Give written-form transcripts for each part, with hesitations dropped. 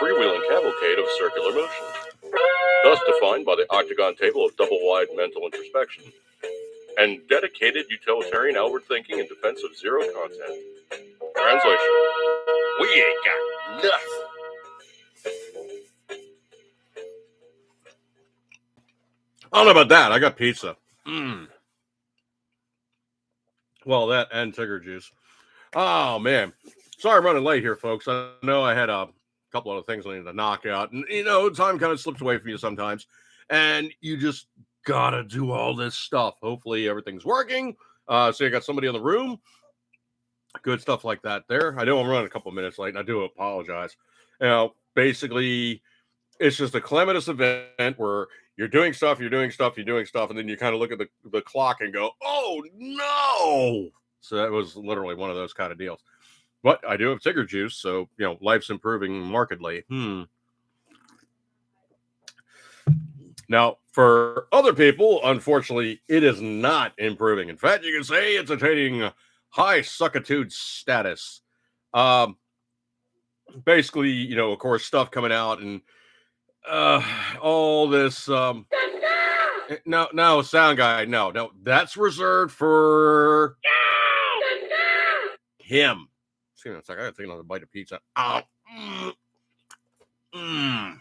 freewheeling cavalcade of circular motion, thus defined by the octagon table of double-wide mental introspection, and dedicated utilitarian outward thinking in defense of zero content. Translation: we ain't got nothing. I don't know about that. I got pizza. Well, that and Tigger juice. Oh, man. Sorry I'm running late here, folks. I know I had a couple other things I needed to knock out. And, time kind of slips away from you sometimes. And you just got to do all this stuff. Hopefully everything's working. So you got somebody in the room. Good stuff like that there. I know I'm running a couple of minutes late, and I do apologize. Basically, it's just a calamitous event where you're doing stuff, and then you kind of look at the clock and go, oh, no! So that was literally one of those kind of deals. But I do have Tigger juice, so, life's improving markedly. Now, for other people, unfortunately, it is not improving. In fact, you can say it's attaining high suckitude status. Basically, of course, stuff coming out and all this. No, sound guy. No, that's reserved for him. See, it's like I gotta take another bite of pizza. Oh. I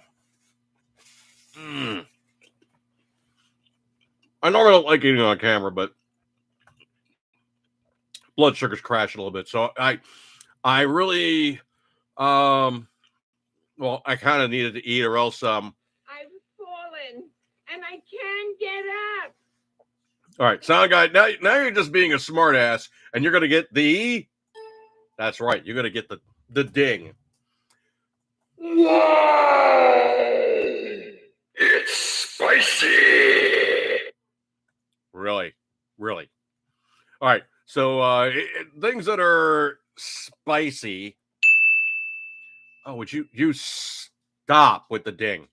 normally don't like eating on camera, but blood sugar's crashing a little bit. So I really, I kind of needed to eat, or else, I've fallen and I can't get up. All right, sound guy. Now you're just being a smart ass, and you're gonna get the. That's right. You're gonna get the ding. Whoa! It's spicy. Really. All right. So things that are spicy. Oh, would you stop with the ding?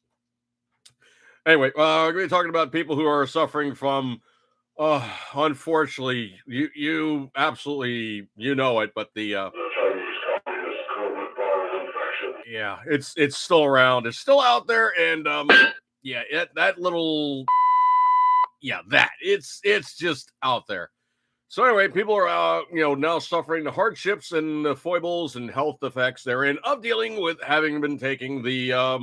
Anyway, we're going to be talking about people who are suffering from. Unfortunately, you absolutely know it, but the Chinese Communist COVID viral infection. Yeah, it's still around. It's still out there, and that little it's just out there. So anyway, people are now suffering the hardships and the foibles and health effects therein of dealing with having been taking the shot.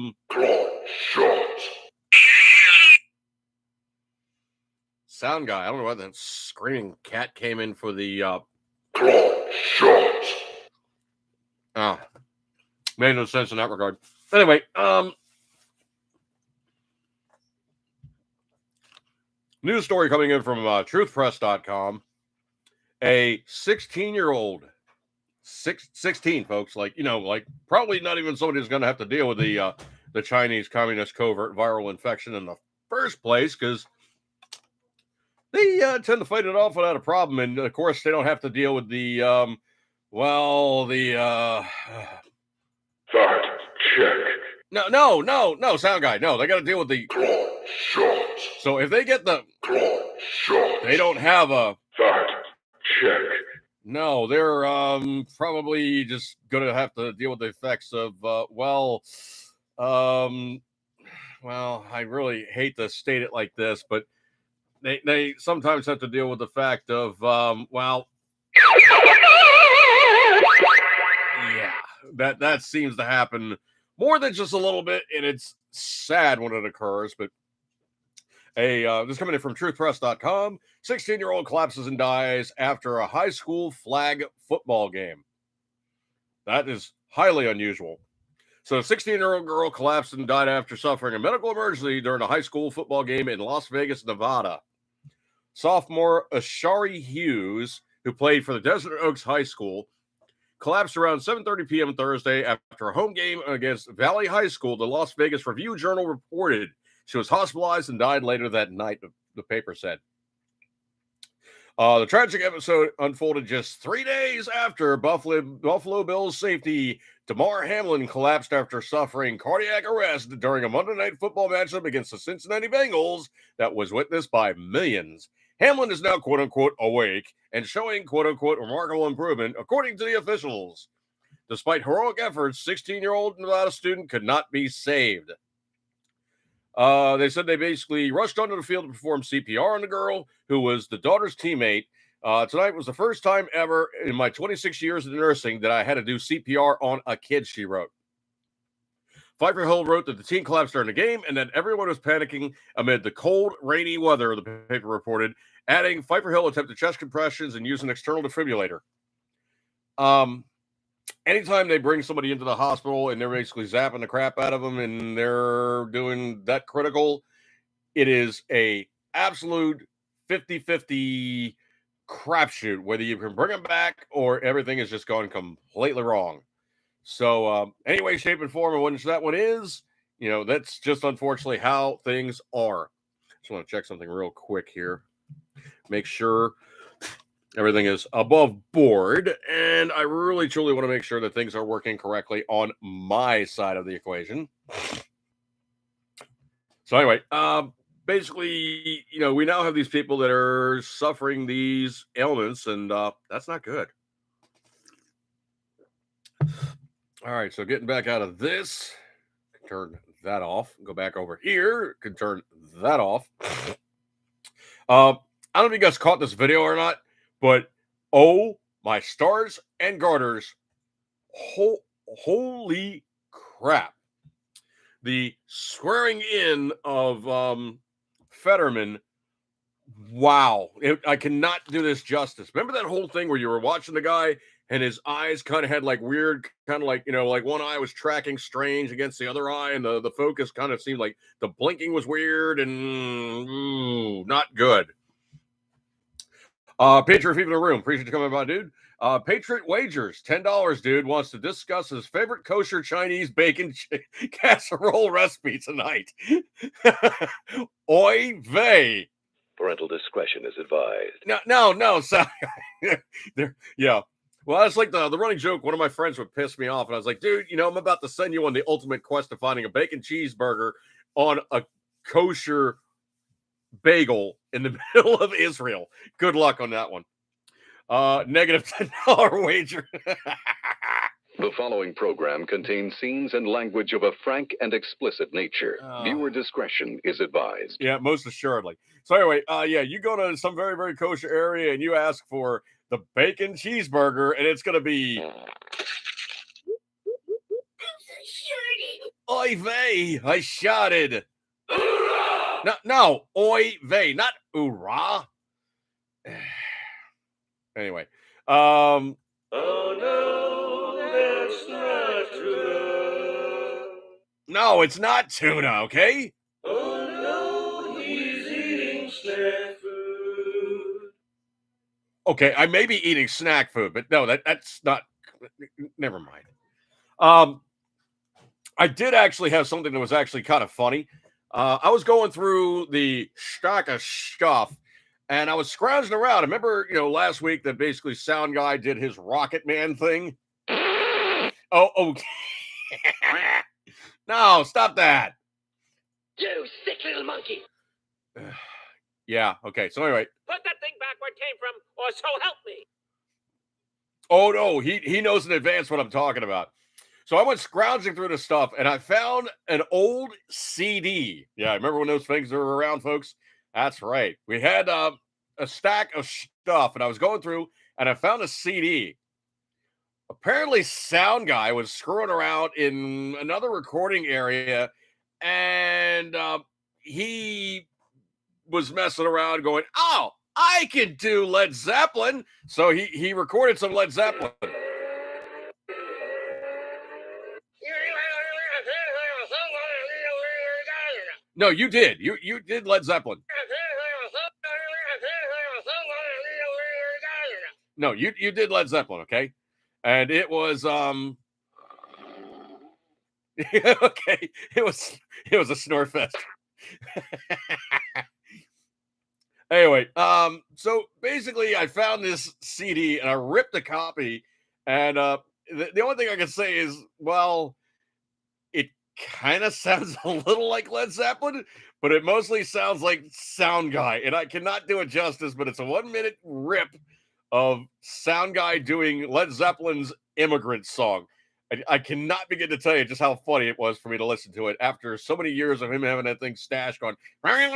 Sound guy. I don't know why that screaming cat came in for the shot. Oh, made no sense in that regard. Anyway, news story coming in from truthpress.com. A 16-year-old, 16 folks, like probably not even somebody who's going to have to deal with the Chinese Communist covert viral infection in the first place, because they tend to fight it off without a problem, and of course they don't have to deal with the fact check. No, sound guy. No, they got to deal with the shot. So if they get the shot, they don't have a fact check. No, they're probably just going to have to deal with the effects of I really hate to state it like this, but they sometimes have to deal with the fact of that seems to happen more than just a little bit, and it's sad when it occurs. But this coming in from truthpress.com. 16-year-old collapses and dies after a high school flag football game. That is highly unusual. So a 16-year-old girl collapsed and died after suffering a medical emergency during a high school football game in Las Vegas, Nevada. Sophomore Ashari Hughes, who played for the Desert Oaks High School, collapsed around 7:30 p.m. Thursday after a home game against Valley High School. The Las Vegas Review-Journal reported she was hospitalized and died later that night, the paper said. The tragic episode unfolded just 3 days after Buffalo Bills safety Damar Hamlin collapsed after suffering cardiac arrest during a Monday Night Football matchup against the Cincinnati Bengals that was witnessed by millions. Hamlin is now, quote-unquote, awake and showing, quote-unquote, remarkable improvement, according to the officials. Despite heroic efforts, 16-year-old Nevada student could not be saved. They said they basically rushed onto the field to perform CPR on the girl, who was the daughter's teammate. Tonight was the first time ever in my 26 years of nursing that I had to do CPR on a kid, she wrote. Pfeiffer Hill wrote that the teen collapsed during the game and that everyone was panicking amid the cold, rainy weather, the paper reported, adding Pfeiffer Hill attempted chest compressions and used an external defibrillator. Anytime they bring somebody into the hospital and they're basically zapping the crap out of them and they're doing that critical, it is a absolute 50-50 crapshoot, whether you can bring them back or everything is just going completely wrong. So anyway, shape and form of which that one is, that's just unfortunately how things are. Just want to check something real quick here. Make sure everything is above board. And I really, truly want to make sure that things are working correctly on my side of the equation. So anyway, basically, we now have these people that are suffering these ailments, and that's not good. All right, so getting back out of this, turn that off. Go back over here, can turn that off. I don't know if you guys caught this video or not, but oh my stars and garters, holy crap. The swearing in of Fetterman, wow. I cannot do this justice. Remember that whole thing where you were watching the guy and his eyes kind of had like weird, kind of like, like one eye was tracking strange against the other eye, and the focus kind of seemed like the blinking was weird and not good. Patriot Fever in the room. Appreciate you coming by, dude. Patriot Wagers, $10, dude, wants to discuss his favorite kosher Chinese bacon casserole recipe tonight. Oy vey. Parental discretion is advised. No. Sorry. Yeah. Well, that's like the running joke. One of my friends would piss me off, and I was like, dude, I'm about to send you on the ultimate quest of finding a bacon cheeseburger on a kosher bagel in the middle of Israel. Good luck on that one. Negative $10 wager. The following program contains scenes and language of a frank and explicit nature. Viewer discretion is advised. Yeah, most assuredly. So anyway, you go to some very, very kosher area and you ask for the bacon cheeseburger, and it's going to be... Oy vey, I shouted. No, oy vey, not oorah. Anyway, oh no, that's not tuna. No, it's not tuna, okay? Oh no, he's eating snack food. Okay, I may be eating snack food, but no, that's not. Never mind. I did actually have something that was actually kind of funny. I was going through the stack of stuff, and I was scrounging around. I remember, last week that basically Sound Guy did his Rocket Man thing. Oh. No, stop that. You sick little monkey. Yeah, okay. So anyway. Put that thing back where it came from, or so help me. Oh, no, he knows in advance what I'm talking about. So I went scrounging through the stuff, and I found an old CD. Yeah, remember when those things were around, folks? That's right. We had a stack of stuff, and I was going through, and I found a CD. Apparently, Sound Guy was screwing around in another recording area, and he was messing around going, oh, I can do Led Zeppelin. So he recorded some Led Zeppelin. No, you did. You did Led Zeppelin. No, you did Led Zeppelin, okay? And it was okay. It was a snore fest. Anyway, so basically I found this CD and I ripped a copy, and the only thing I can say is, well, it kind of sounds a little like Led Zeppelin, but it mostly sounds like Sound Guy, and I cannot do it justice, but it's a 1-minute rip of Sound Guy doing Led Zeppelin's Immigrant Song. I cannot begin to tell you just how funny it was for me to listen to it after so many years of him having that thing stashed going. I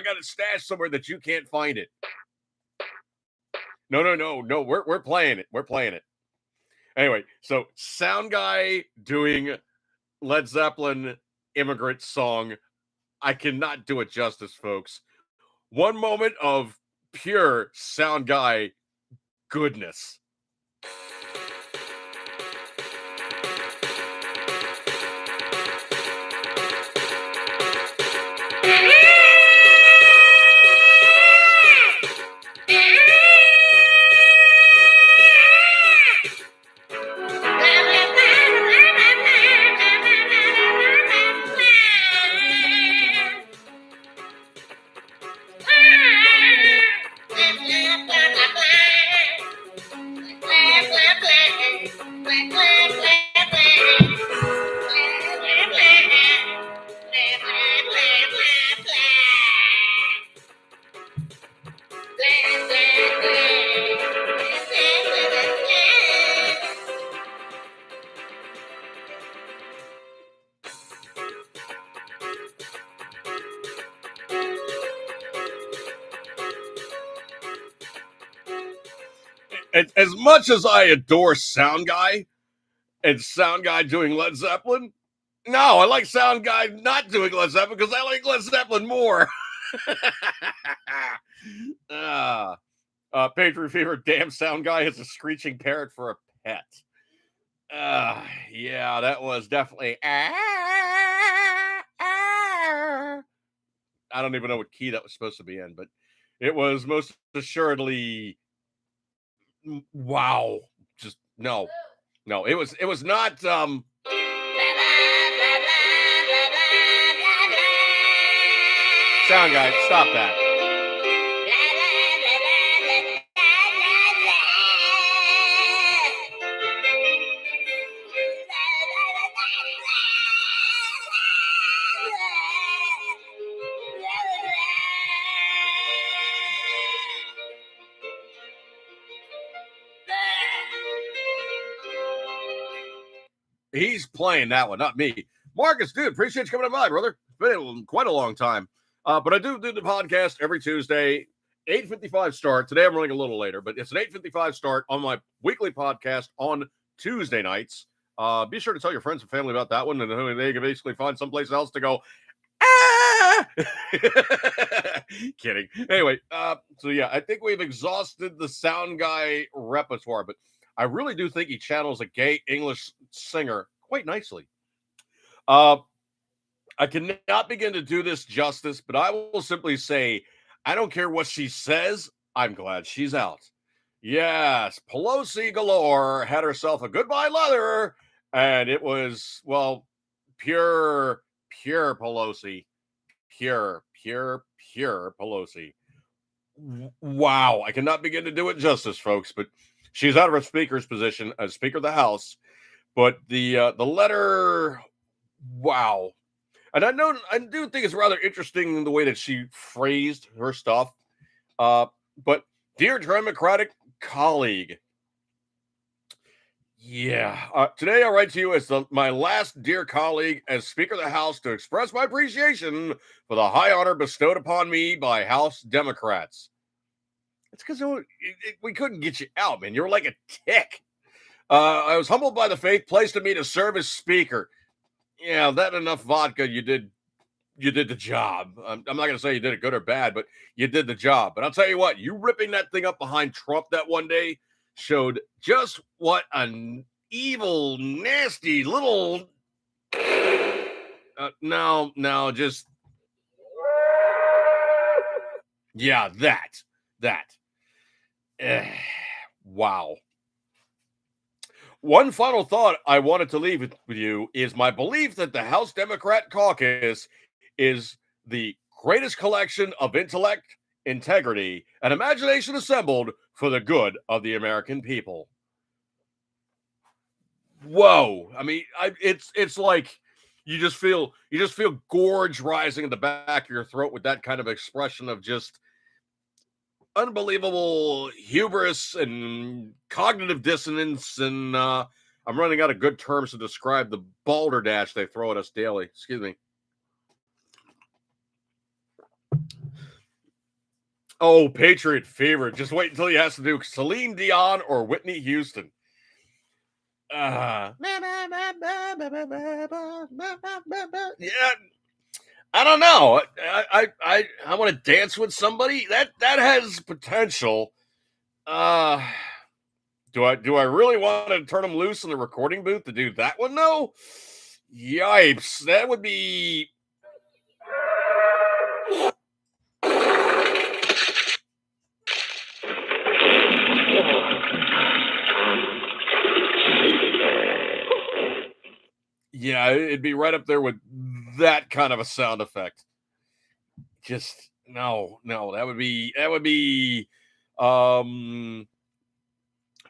got it stashed somewhere that you can't find it. No. We're playing it. We're playing it. Anyway, so Sound Guy doing Led Zeppelin Immigrant Song. I cannot do it justice, folks. One moment of pure Sound Guy goodness. As much as I adore Sound Guy and Sound Guy doing Led Zeppelin, no, I like Sound Guy not doing Led Zeppelin because I like Led Zeppelin more. Patriot Fever, damn Sound Guy has a screeching parrot for a pet. Yeah, that was definitely. I don't even know what key that was supposed to be in, but it was most assuredly. Wow, just no. It was not. Sound Guy, stop that. He's playing that one, not me. Marcus, dude, appreciate you coming by, brother. It's been quite a long time. But I do the podcast every Tuesday, 8:55 start. Today I'm running a little later, but it's an 8:55 start on my weekly podcast on Tuesday nights. Be sure to tell your friends and family about that one, and they can basically find someplace else to go. Kidding. Anyway, so yeah, I think we've exhausted the Sound Guy repertoire, but I really do think he channels a gay English singer quite nicely. I cannot begin to do this justice, but I will simply say, I don't care what she says. I'm glad she's out. Yes, Pelosi galore had herself a goodbye leather, and it was, well, pure Pelosi. Pure Pelosi. Wow, I cannot begin to do it justice, folks, but she's out of her speaker's position as Speaker of the House. But the letter, wow. And I do think it's rather interesting the way that she phrased her stuff. But dear Democratic colleague, yeah. Today I write to you as my last dear colleague as Speaker of the House to express my appreciation for the high honor bestowed upon me by House Democrats. It's because we couldn't get you out, man. You were like a tick. I was humbled by the faith placed in me to serve as Speaker. Yeah, that enough vodka, you did the job. I'm not going to say you did it good or bad, but you did the job. But I'll tell you what, you ripping that thing up behind Trump that one day showed just what an evil, nasty little. No, just. Yeah, that. Wow. One final thought I wanted to leave with you is my belief that the House Democrat caucus is the greatest collection of intellect, integrity, and imagination assembled for the good of the American people. Whoa. I mean, it's like you just feel gorge rising in the back of your throat with that kind of expression of just unbelievable hubris and cognitive dissonance. And I'm running out of good terms to describe the balderdash they throw at us daily. Excuse me. Oh, Patriot Fever. Just wait until he has to do Celine Dion or Whitney Houston. Yeah. I don't know. I want to dance with somebody that has potential. Do I really want to turn them loose in the recording booth to do that one? No. Yipes. That would be. Yeah, it'd be right up there with that kind of a sound effect. Just no, that would be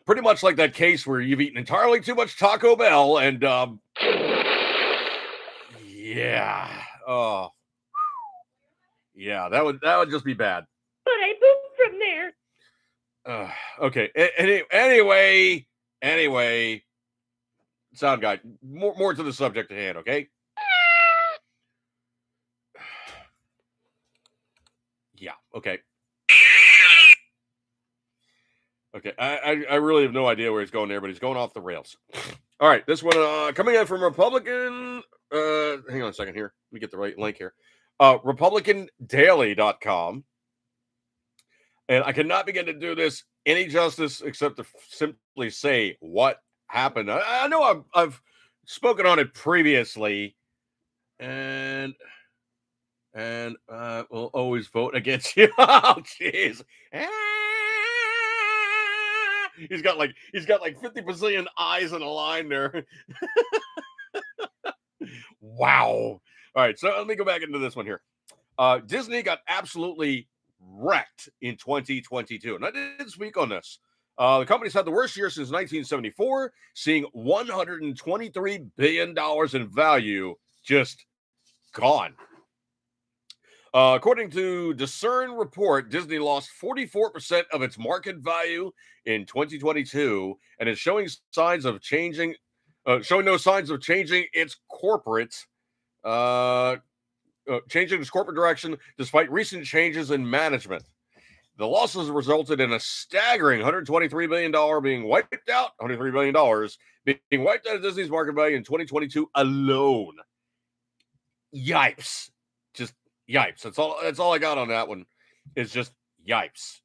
pretty much like that case where you've eaten entirely too much Taco Bell and yeah. Oh. Yeah, that would just be bad. But I pooped from there. Okay. Anyway, sound guy, more to the subject at hand, okay? Yeah, okay. Okay, I really have no idea where he's going there, but he's going off the rails. All right, this one coming in from Republican. Hang on a second here. Let me get the right link here. RepublicanDaily.com. And I cannot begin to do this any justice except to simply say what happened. I know I've spoken on it previously, and we'll always vote against you. Oh, jeez. He's got like 50 bazillion eyes in a line there. Wow. All right, so let me go back into this one here. Disney got absolutely wrecked in 2022, and I did speak on this. The company's had the worst year since 1974, seeing $123 billion in value just gone. According to Discern Report, Disney lost 44% of its market value in 2022 and is showing signs of changing, showing no signs of changing its corporate direction despite recent changes in management. The losses resulted in a staggering $123 billion being wiped out, $123 billion being wiped out of Disney's market value in 2022 alone. Yipes. Just yipes. That's all I got on that one. It's just yipes.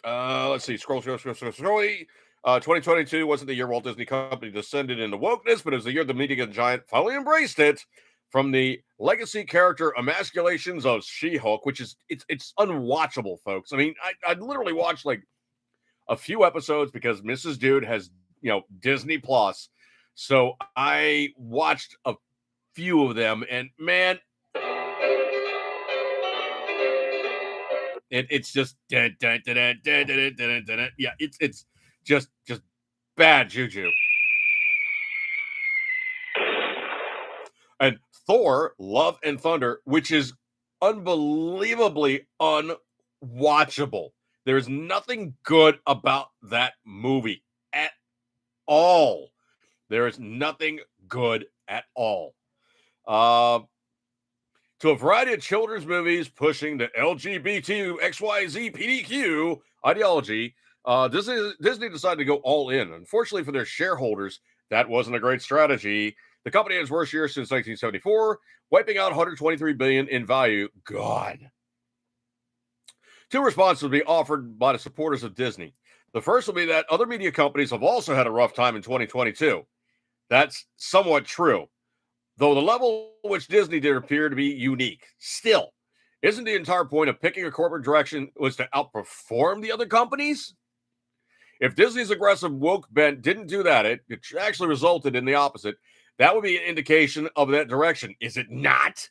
Let's see. Scroll. 2022 wasn't the year Walt Disney Company descended into wokeness, but it was the year the media giant finally embraced it. From the legacy character emasculations of She-Hulk, which is it's unwatchable, folks. I mean, I literally watched like a few episodes because Mrs. Dude has Disney Plus, so I watched a few of them, and man, it's just yeah, it's just bad juju. And Thor, Love and Thunder, which is unbelievably unwatchable. There's nothing good about that movie at all. There is nothing good at all. To a variety of children's movies pushing the LGBT XYZ PDQ ideology, Disney decided to go all in. Unfortunately for their shareholders, that wasn't a great strategy. The company had its worst year since 1974, wiping out $123 billion in value. God. Two responses will be offered by the supporters of Disney. The first will be that other media companies have also had a rough time in 2022. That's somewhat true, though the level which Disney did appear to be unique. Still, isn't the entire point of picking a corporate direction was to outperform the other companies? If Disney's aggressive woke bent didn't do that, it actually resulted in the opposite. That would be an indication of that direction, is it not?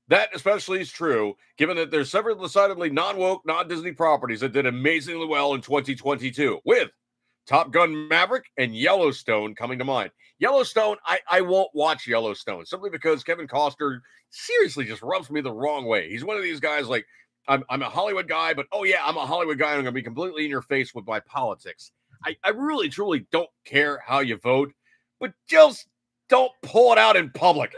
That especially is true, given that there's several decidedly non-woke, non-Disney properties that did amazingly well in 2022, with Top Gun Maverick and Yellowstone coming to mind. Yellowstone, I won't watch Yellowstone, simply because Kevin Costner seriously just rubs me the wrong way. He's one of these guys like, I'm a Hollywood guy, but oh yeah, I'm a Hollywood guy and I'm going to be completely in your face with my politics. I really, truly don't care how you vote, but just don't pull it out in public.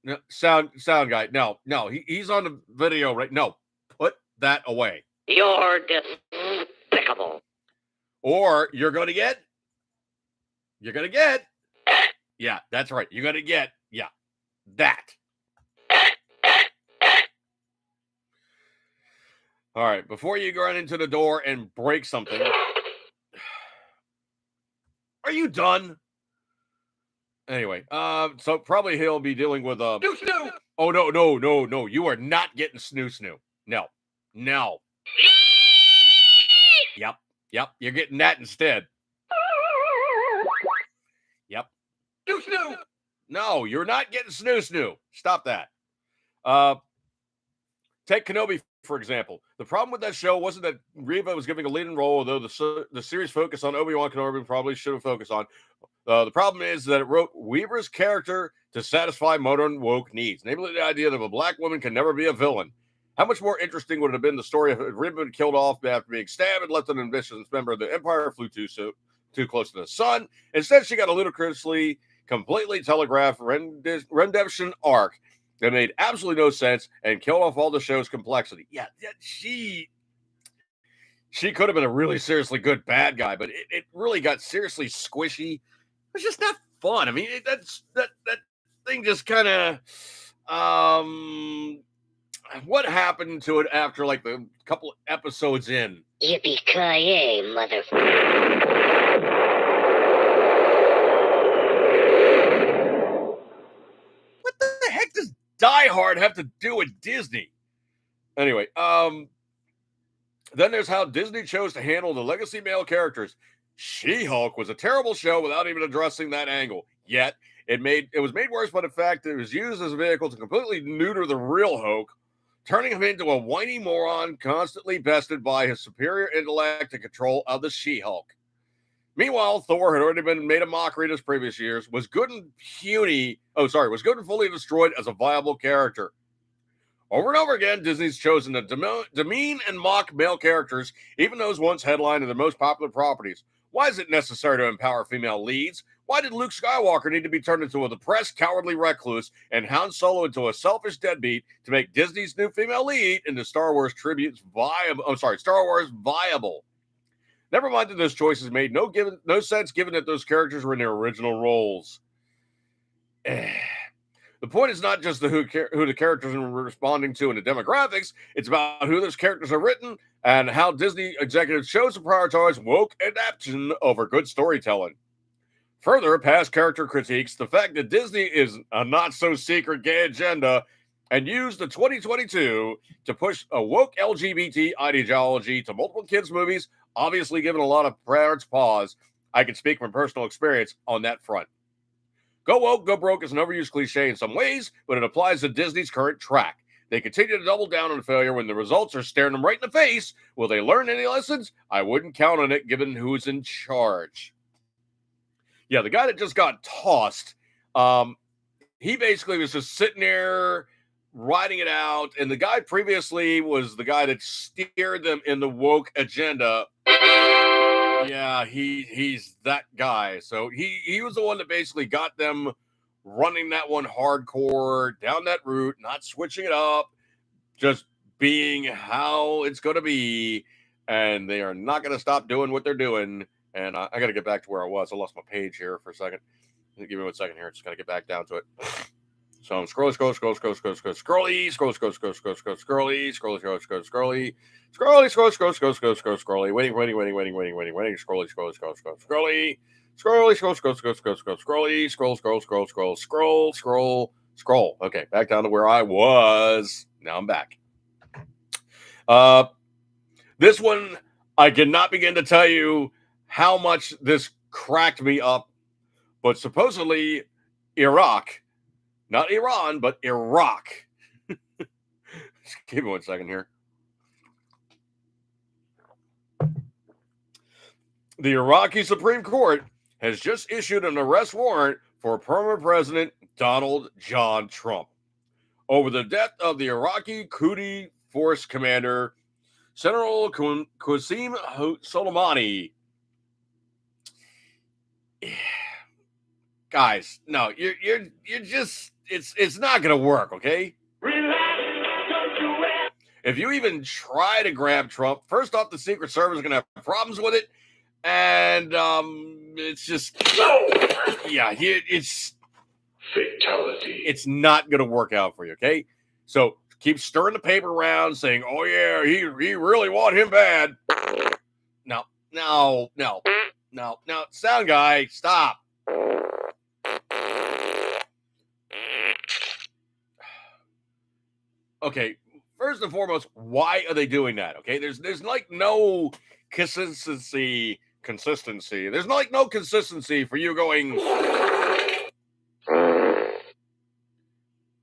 No, sound guy. No, he's on the video right. No, put that away. You're despicable. Or you're gonna get. Yeah, that's right. You're gonna get. Yeah, that. All right, before you run into the door and break something, are you done? Anyway, so probably he'll be dealing with Snoo! Oh no! You are not getting snoo. No. Yep. You're getting that instead. Yep. Snoo! No, you're not getting snoo. Stop that. Take Kenobi, for example. The problem with that show wasn't that Reva was giving a leading role, although the series focused on Obi-Wan Kenobi probably should have focused on. The problem is that it wrote Weaver's character to satisfy modern woke needs, namely the idea that a black woman can never be a villain. How much more interesting would it have been the story if Reva been killed off after being stabbed and left an ambitious member of the Empire flew too close to the sun? Instead, she got a ludicrously, completely telegraphed redemption arc that made absolutely no sense and killed off all the show's complexity. Yeah, she could have been a really seriously good bad guy, but it really got seriously squishy. It's just not fun. I mean, that thing just kind of what happened to it after like the couple of episodes in? Yippee-ki-yay, motherfucker. What the heck does Die Hard have to do with Disney? Anyway, then there's how Disney chose to handle the legacy male characters. She-Hulk was a terrible show without even addressing that angle. Yet, it was made worse by the fact that it was used as a vehicle to completely neuter the real Hulk, turning him into a whiny moron constantly bested by his superior intellect and control of the She-Hulk. Meanwhile, Thor had already been made a mockery in his previous years, was good and fully destroyed as a viable character. Over and over again, Disney's chosen to demean and mock male characters, even those once headlined in their most popular properties. Why is it necessary to empower female leads? Why did Luke Skywalker need to be turned into a depressed, cowardly recluse and Han Solo into a selfish deadbeat to make Disney's new female lead into Star Wars viable? Never mind that those choices made no sense given that those characters were in their original roles. The point is not just who the characters are responding to and the demographics. It's about who those characters are written and how Disney executives chose to prioritize woke adaptation over good storytelling. Further, past character critiques the fact that Disney is a not-so-secret gay agenda and used the 2022 to push a woke LGBT ideology to multiple kids' movies, obviously giving a lot of parents pause. I can speak from personal experience on that front. Go woke, go broke is an overused cliche in some ways, but it applies to Disney's current track. They continue to double down on failure when the results are staring them right in the face. Will they learn any lessons? I wouldn't count on it given who's in charge. Yeah, the guy that just got tossed, he basically was just sitting there writing it out, and the guy previously was the guy that steered them in the woke agenda. Yeah, he's that guy. So he was the one that basically got them running that one hardcore down that route, not switching it up, just being how it's going to be. And they are not going to stop doing what they're doing. And I got to get back to where I was. I lost my page here for a second. Give me 1 second here. Just got to get back down to it. So I'm scrolling, scroll. Okay, back down to where I was. Now I'm back. This one, I cannot begin to tell you how much this cracked me up, but supposedly Iraq, not Iran, but Iraq. Give me 1 second here. The Iraqi Supreme Court has just issued an arrest warrant for former President Donald John Trump over the death of the Iraqi Qudi Force commander, General Qasem Soleimani, guys, no, you're just it's not gonna work, okay? If you even try to grab Trump, first off, the Secret Service is gonna have problems with it, and it's just it's Fatality. it's not gonna work out for you, okay? So keep stirring the paper around, saying, "Oh yeah, he really want him bad." No, sound guy, stop. Okay, first and foremost, why are they doing that? Okay, there's like no consistency. There's like no consistency for you going.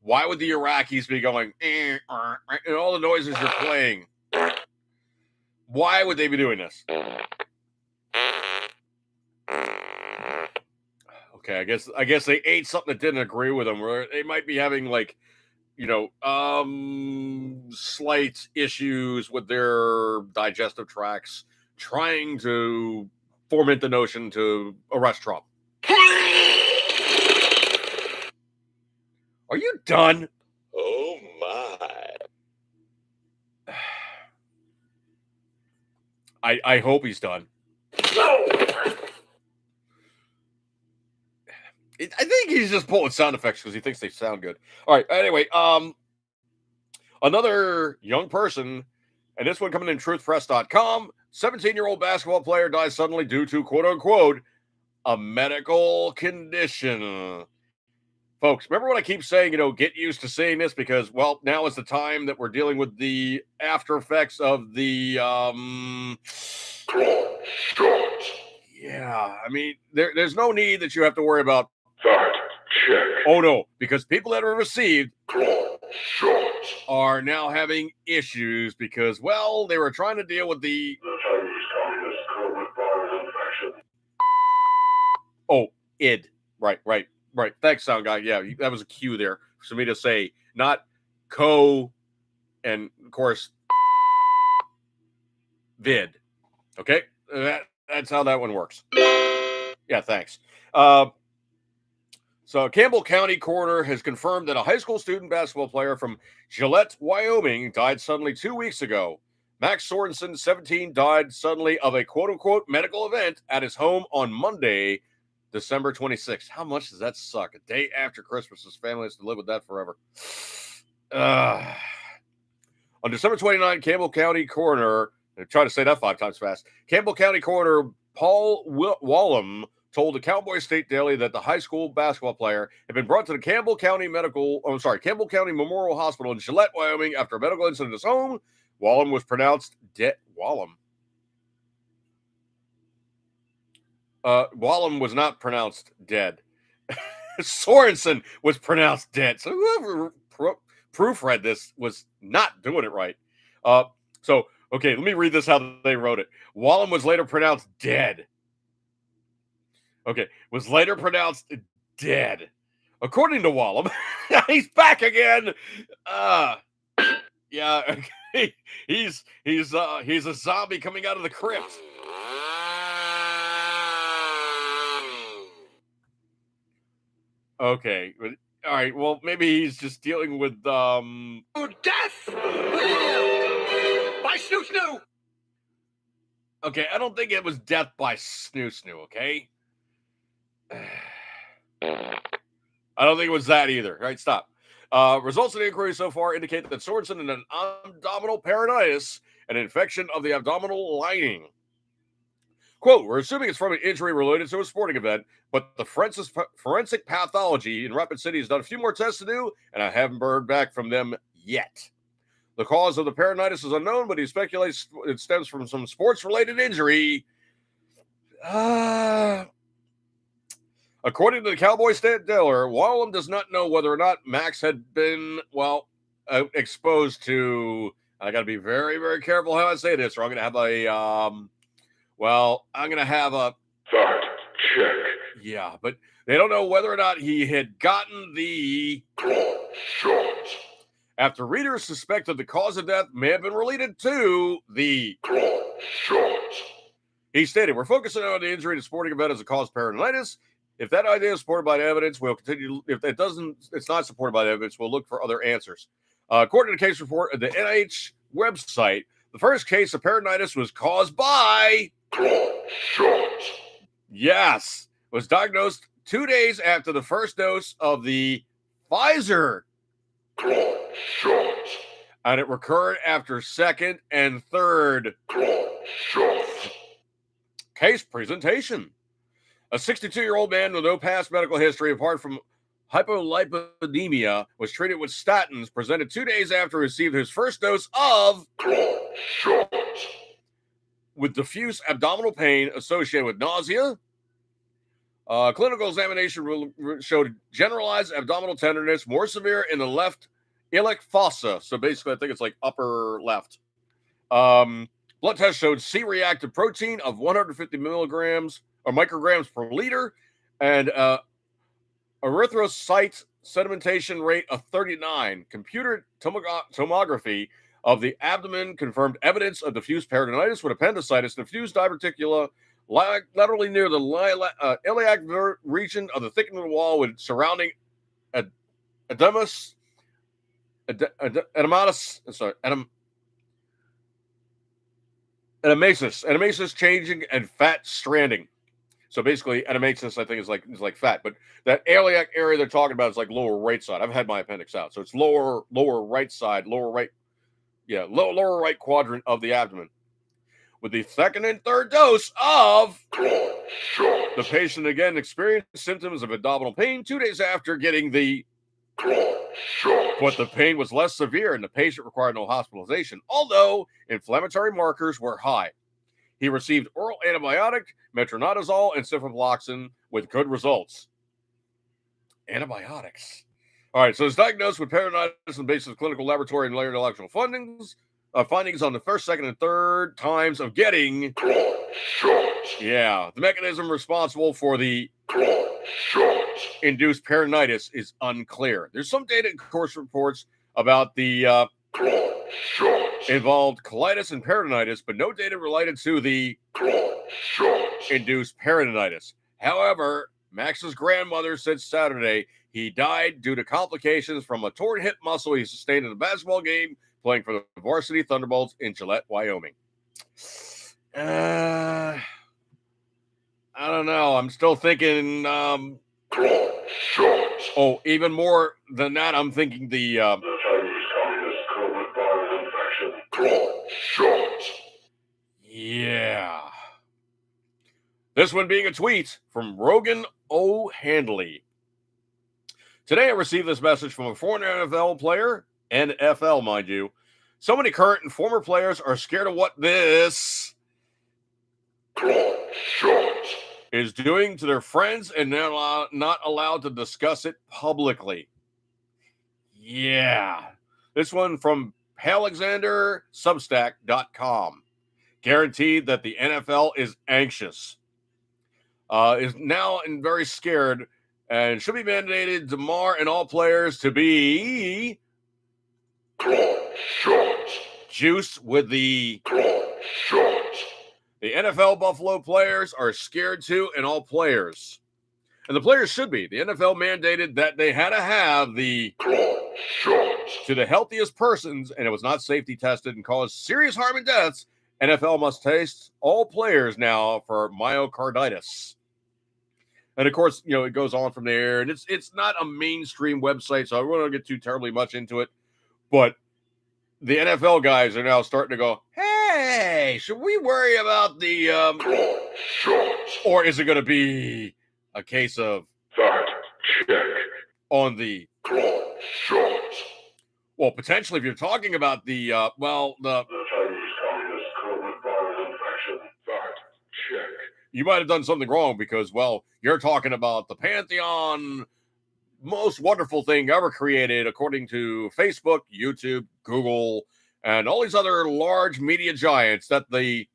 Why would the Iraqis be going and all the noises you're playing? Why would they be doing this? Okay, I guess they ate something that didn't agree with them, or they might be having like, slight issues with their digestive tracts, trying to foment the notion to arrest Trump. Are you done? Oh my. I hope he's done. I think he's just pulling sound effects because he thinks they sound good. All right. Anyway, another young person, and this one coming in truthpress.com, 17-year-old basketball player dies suddenly due to, quote unquote, a medical condition. Folks, remember what I keep saying, get used to seeing this because, well, now is the time that we're dealing with the after effects of the, yeah, I mean, there's no need that you have to worry about. Fact check. Oh, no, because people that are received are now having issues because, well, they were trying to deal with the Chinese Communist coronavirus infection. Oh, id. Right. Thanks, sound guy. Yeah, that was a cue there for me to say, not co, and of course, vid. Okay, that's how that one works. Yeah, thanks. So Campbell County coroner has confirmed that a high school student basketball player from Gillette, Wyoming, died suddenly 2 weeks ago. Max Sorensen, 17, died suddenly of a quote-unquote medical event at his home on Monday, December 26th. How much does that suck? A day after Christmas, his family has to live with that forever. On December 29th, Campbell County coroner, I'm trying to say that 5 times fast, Campbell County coroner Paul Wallum told the Cowboy State Daily that the high school basketball player had been brought to the Campbell County Memorial Hospital in Gillette, Wyoming after a medical incident in his home. Wallum was pronounced dead. Wallum was not pronounced dead. Sorensen was pronounced dead. So whoever proofread this was not doing it right. Okay, let me read this how they wrote it. Wallum was later pronounced dead. Okay, was later pronounced dead. According to Wallum, he's back again. Yeah, okay. He's a zombie coming out of the crypt. Okay, all right. Well, maybe he's just dealing with Death by Snoo Snoo. Okay, I don't think it was death by Snoo Snoo. Okay. I don't think it was that either. All right, stop. Results of the inquiry so far indicate that Sorensen had an abdominal peritonitis, an infection of the abdominal lining. Quote, we're assuming it's from an injury related to a sporting event, but the forensic pathology in Rapid City has done a few more tests to do, and I haven't heard back from them yet. The cause of the peritonitis is unknown, but he speculates it stems from some sports-related injury. According to the Cowboy State Daily, Wallum does not know whether or not Max had been, exposed to, I got to be very, very careful how I say this, or I'm going to have a Fact check. Yeah, but they don't know whether or not he had gotten the Shot. after readers suspected the cause of death may have been related to the Shot. He stated, we're focusing on the injury to sporting event as a cause of peritonitis. If that idea is supported by the evidence, we'll continue. If it doesn't, it's not supported by the evidence, we'll look for other answers. According to the case report of the NIH website, the first case of peritonitis was caused by yes, was diagnosed 2 days after the first dose of the Pfizer, and it recurred after second and third case presentation. A 62-year-old man with no past medical history apart from hypolipidemia was treated with statins, presented 2 days after he received his first dose of with diffuse abdominal pain associated with nausea. Clinical examination showed generalized abdominal tenderness, more severe in the left iliac fossa. So basically, I think it's like upper left. Blood test showed C-reactive protein of 150 milligrams or micrograms per liter, and erythrocyte sedimentation rate of 39. Computer tomography of the abdomen confirmed evidence of diffuse peritonitis with appendicitis, diffuse diverticula, laterally near the iliac region of the thickening wall with surrounding edematous, edemasis changing and fat stranding. So basically, edemasis, I think, is like fat, but that iliac area they're talking about is like lower right side. I've had my appendix out, so it's lower right side, lower right quadrant of the abdomen. With the second and third dose of the patient again experienced symptoms of abdominal pain 2 days after getting the but the pain was less severe and the patient required no hospitalization, although inflammatory markers were high. He received oral antibiotic, metronidazole, and ciprofloxacin with good results. Antibiotics. All right, so it's diagnosed with peritonitis on the basis of clinical laboratory and laboratory findings on the first, second, and third times of getting the mechanism responsible for the induced peritonitis is unclear. There's some data in course reports about the involved colitis and peritonitis, but no data related to the induced peritonitis. However, Max's grandmother said Saturday he died due to complications from a torn hip muscle he sustained in a basketball game playing for the Varsity Thunderbolts in Gillette, Wyoming. I don't know. I'm still thinking, even more than that, I'm thinking the Chinese Communist COVID viral infection. Yeah. This one being a tweet from Rogan O'Handley. Today I received this message from a former NFL player, NFL, mind you. So many current and former players are scared of what this is doing to their friends and they're not allowed to discuss it publicly. Yeah. This one from Alexander Substack.com. Guaranteed that the NFL is anxious. Is now and very scared and should be mandated Damar and all players to be juiced with the NFL Buffalo players are scared too, and all players. And the players should be. The NFL mandated that they had to have the to the healthiest persons, and it was not safety tested and caused serious harm and deaths. NFL must test all players now for myocarditis. And of course, it goes on from there, and it's not a mainstream website, so I don't want to get too terribly much into it. But the NFL guys are now starting to go, hey, should we worry about the or is it going to be a case of Fact check. on the well, potentially if you're talking about the The Chinese Communist COVID viral infection. Fact check. you might have done something wrong because, well, you're talking about the Pantheon, most wonderful thing ever created, according to Facebook, YouTube, Google, and all these other large media giants, that the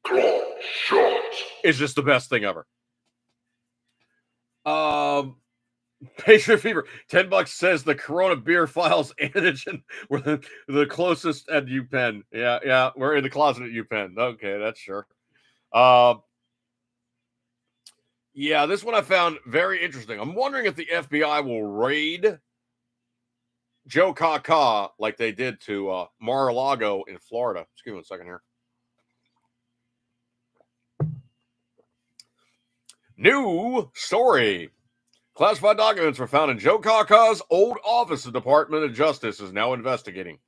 is just the best thing ever. Patriot Fever, $10 says the Corona Beer Files antigen were the closest at UPenn. Yeah, we're in the closet at UPenn. Okay, that's sure. Yeah, this one I found very interesting. I'm wondering if the FBI will raid Joe Kaka like they did to Mar-a-Lago in Florida. Just give me 1 second here. New story. Classified documents were found in Joe Kaka's old office. The Department of Justice is now investigating.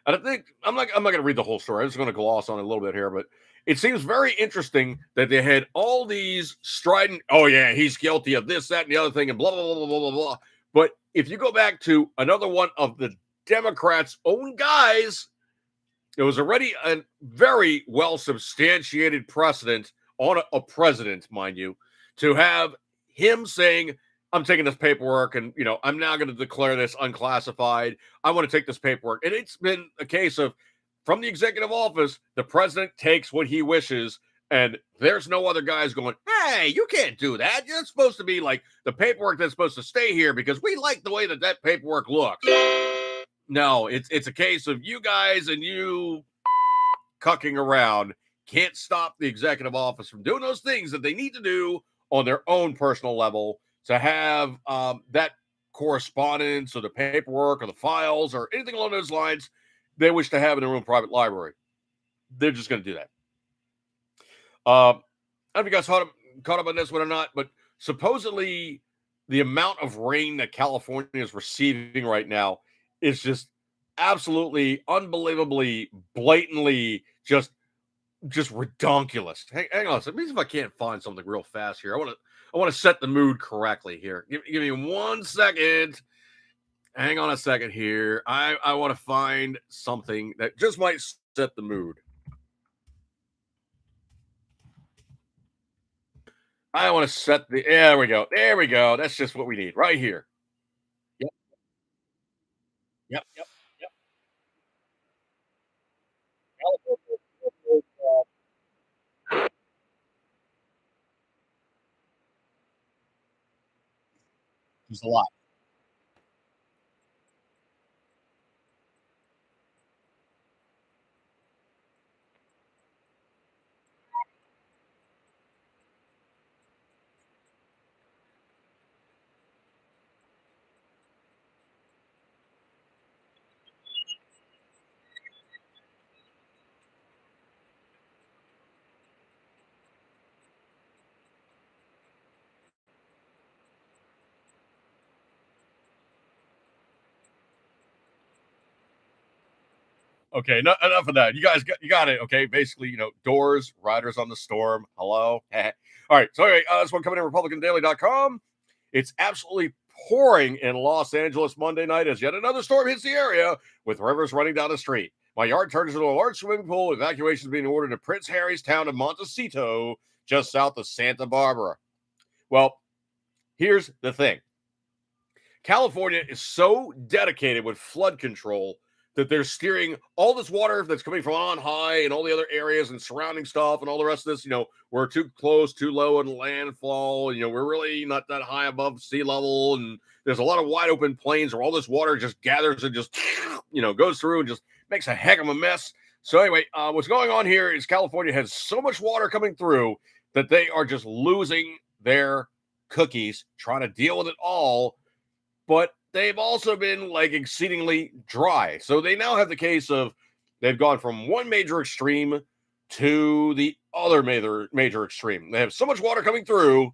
And I think I'm not going to read the whole story. I'm just going to gloss on it a little bit here, but it seems very interesting that they had all these strident, oh yeah, he's guilty of this, that, and the other thing, and blah, blah, blah, blah, blah, blah. But if you go back to another one of the Democrats' own guys, there was already a very well substantiated precedent on a president, mind you, to have him saying, I'm taking this paperwork and, I'm now going to declare this unclassified. I want to take this paperwork. And it's been a case of, from the executive office, the president takes what he wishes, and there's no other guys going, hey, you can't do that. You're supposed to be like the paperwork that's supposed to stay here because we like the way that paperwork looks. No, it's a case of you guys and you cucking around can't stop the executive office from doing those things that they need to do on their own personal level to have that correspondence or the paperwork or the files or anything along those lines they wish to have in their own private library. They're just going to do that. I don't know if you guys caught up on this one or not, but supposedly the amount of rain that California is receiving right now is just absolutely, unbelievably, blatantly just redonkulous. Hang on. It means if I can't find something real fast here, I want to set the mood correctly here. Give me 1 second. Hang on a second here. I want to find something that just might set the mood. I want to set there we go. There we go. That's just what we need right here. Yep. Yep. There's a lot. Okay, enough of that. You guys got it. Okay, basically, Doors, Riders on the Storm. Hello. All right. So anyway, this one coming in RepublicanDaily.com. It's absolutely pouring in Los Angeles Monday night as yet another storm hits the area with rivers running down the street. My yard turns into a large swimming pool. Evacuations being ordered to Prince Harry's town of Montecito, just south of Santa Barbara. Well, here's the thing. California is so dedicated with flood control that they're steering all this water that's coming from on high and all the other areas and surrounding stuff and all the rest of this, we're too close, too low in landfall. We're really not that high above sea level. And there's a lot of wide open plains where all this water just gathers and just, goes through and just makes a heck of a mess. So anyway, what's going on here is California has so much water coming through that they are just losing their cookies trying to deal with it all. But they've also been exceedingly dry. So they now have the case of they've gone from one major extreme to the other major extreme. They have so much water coming through.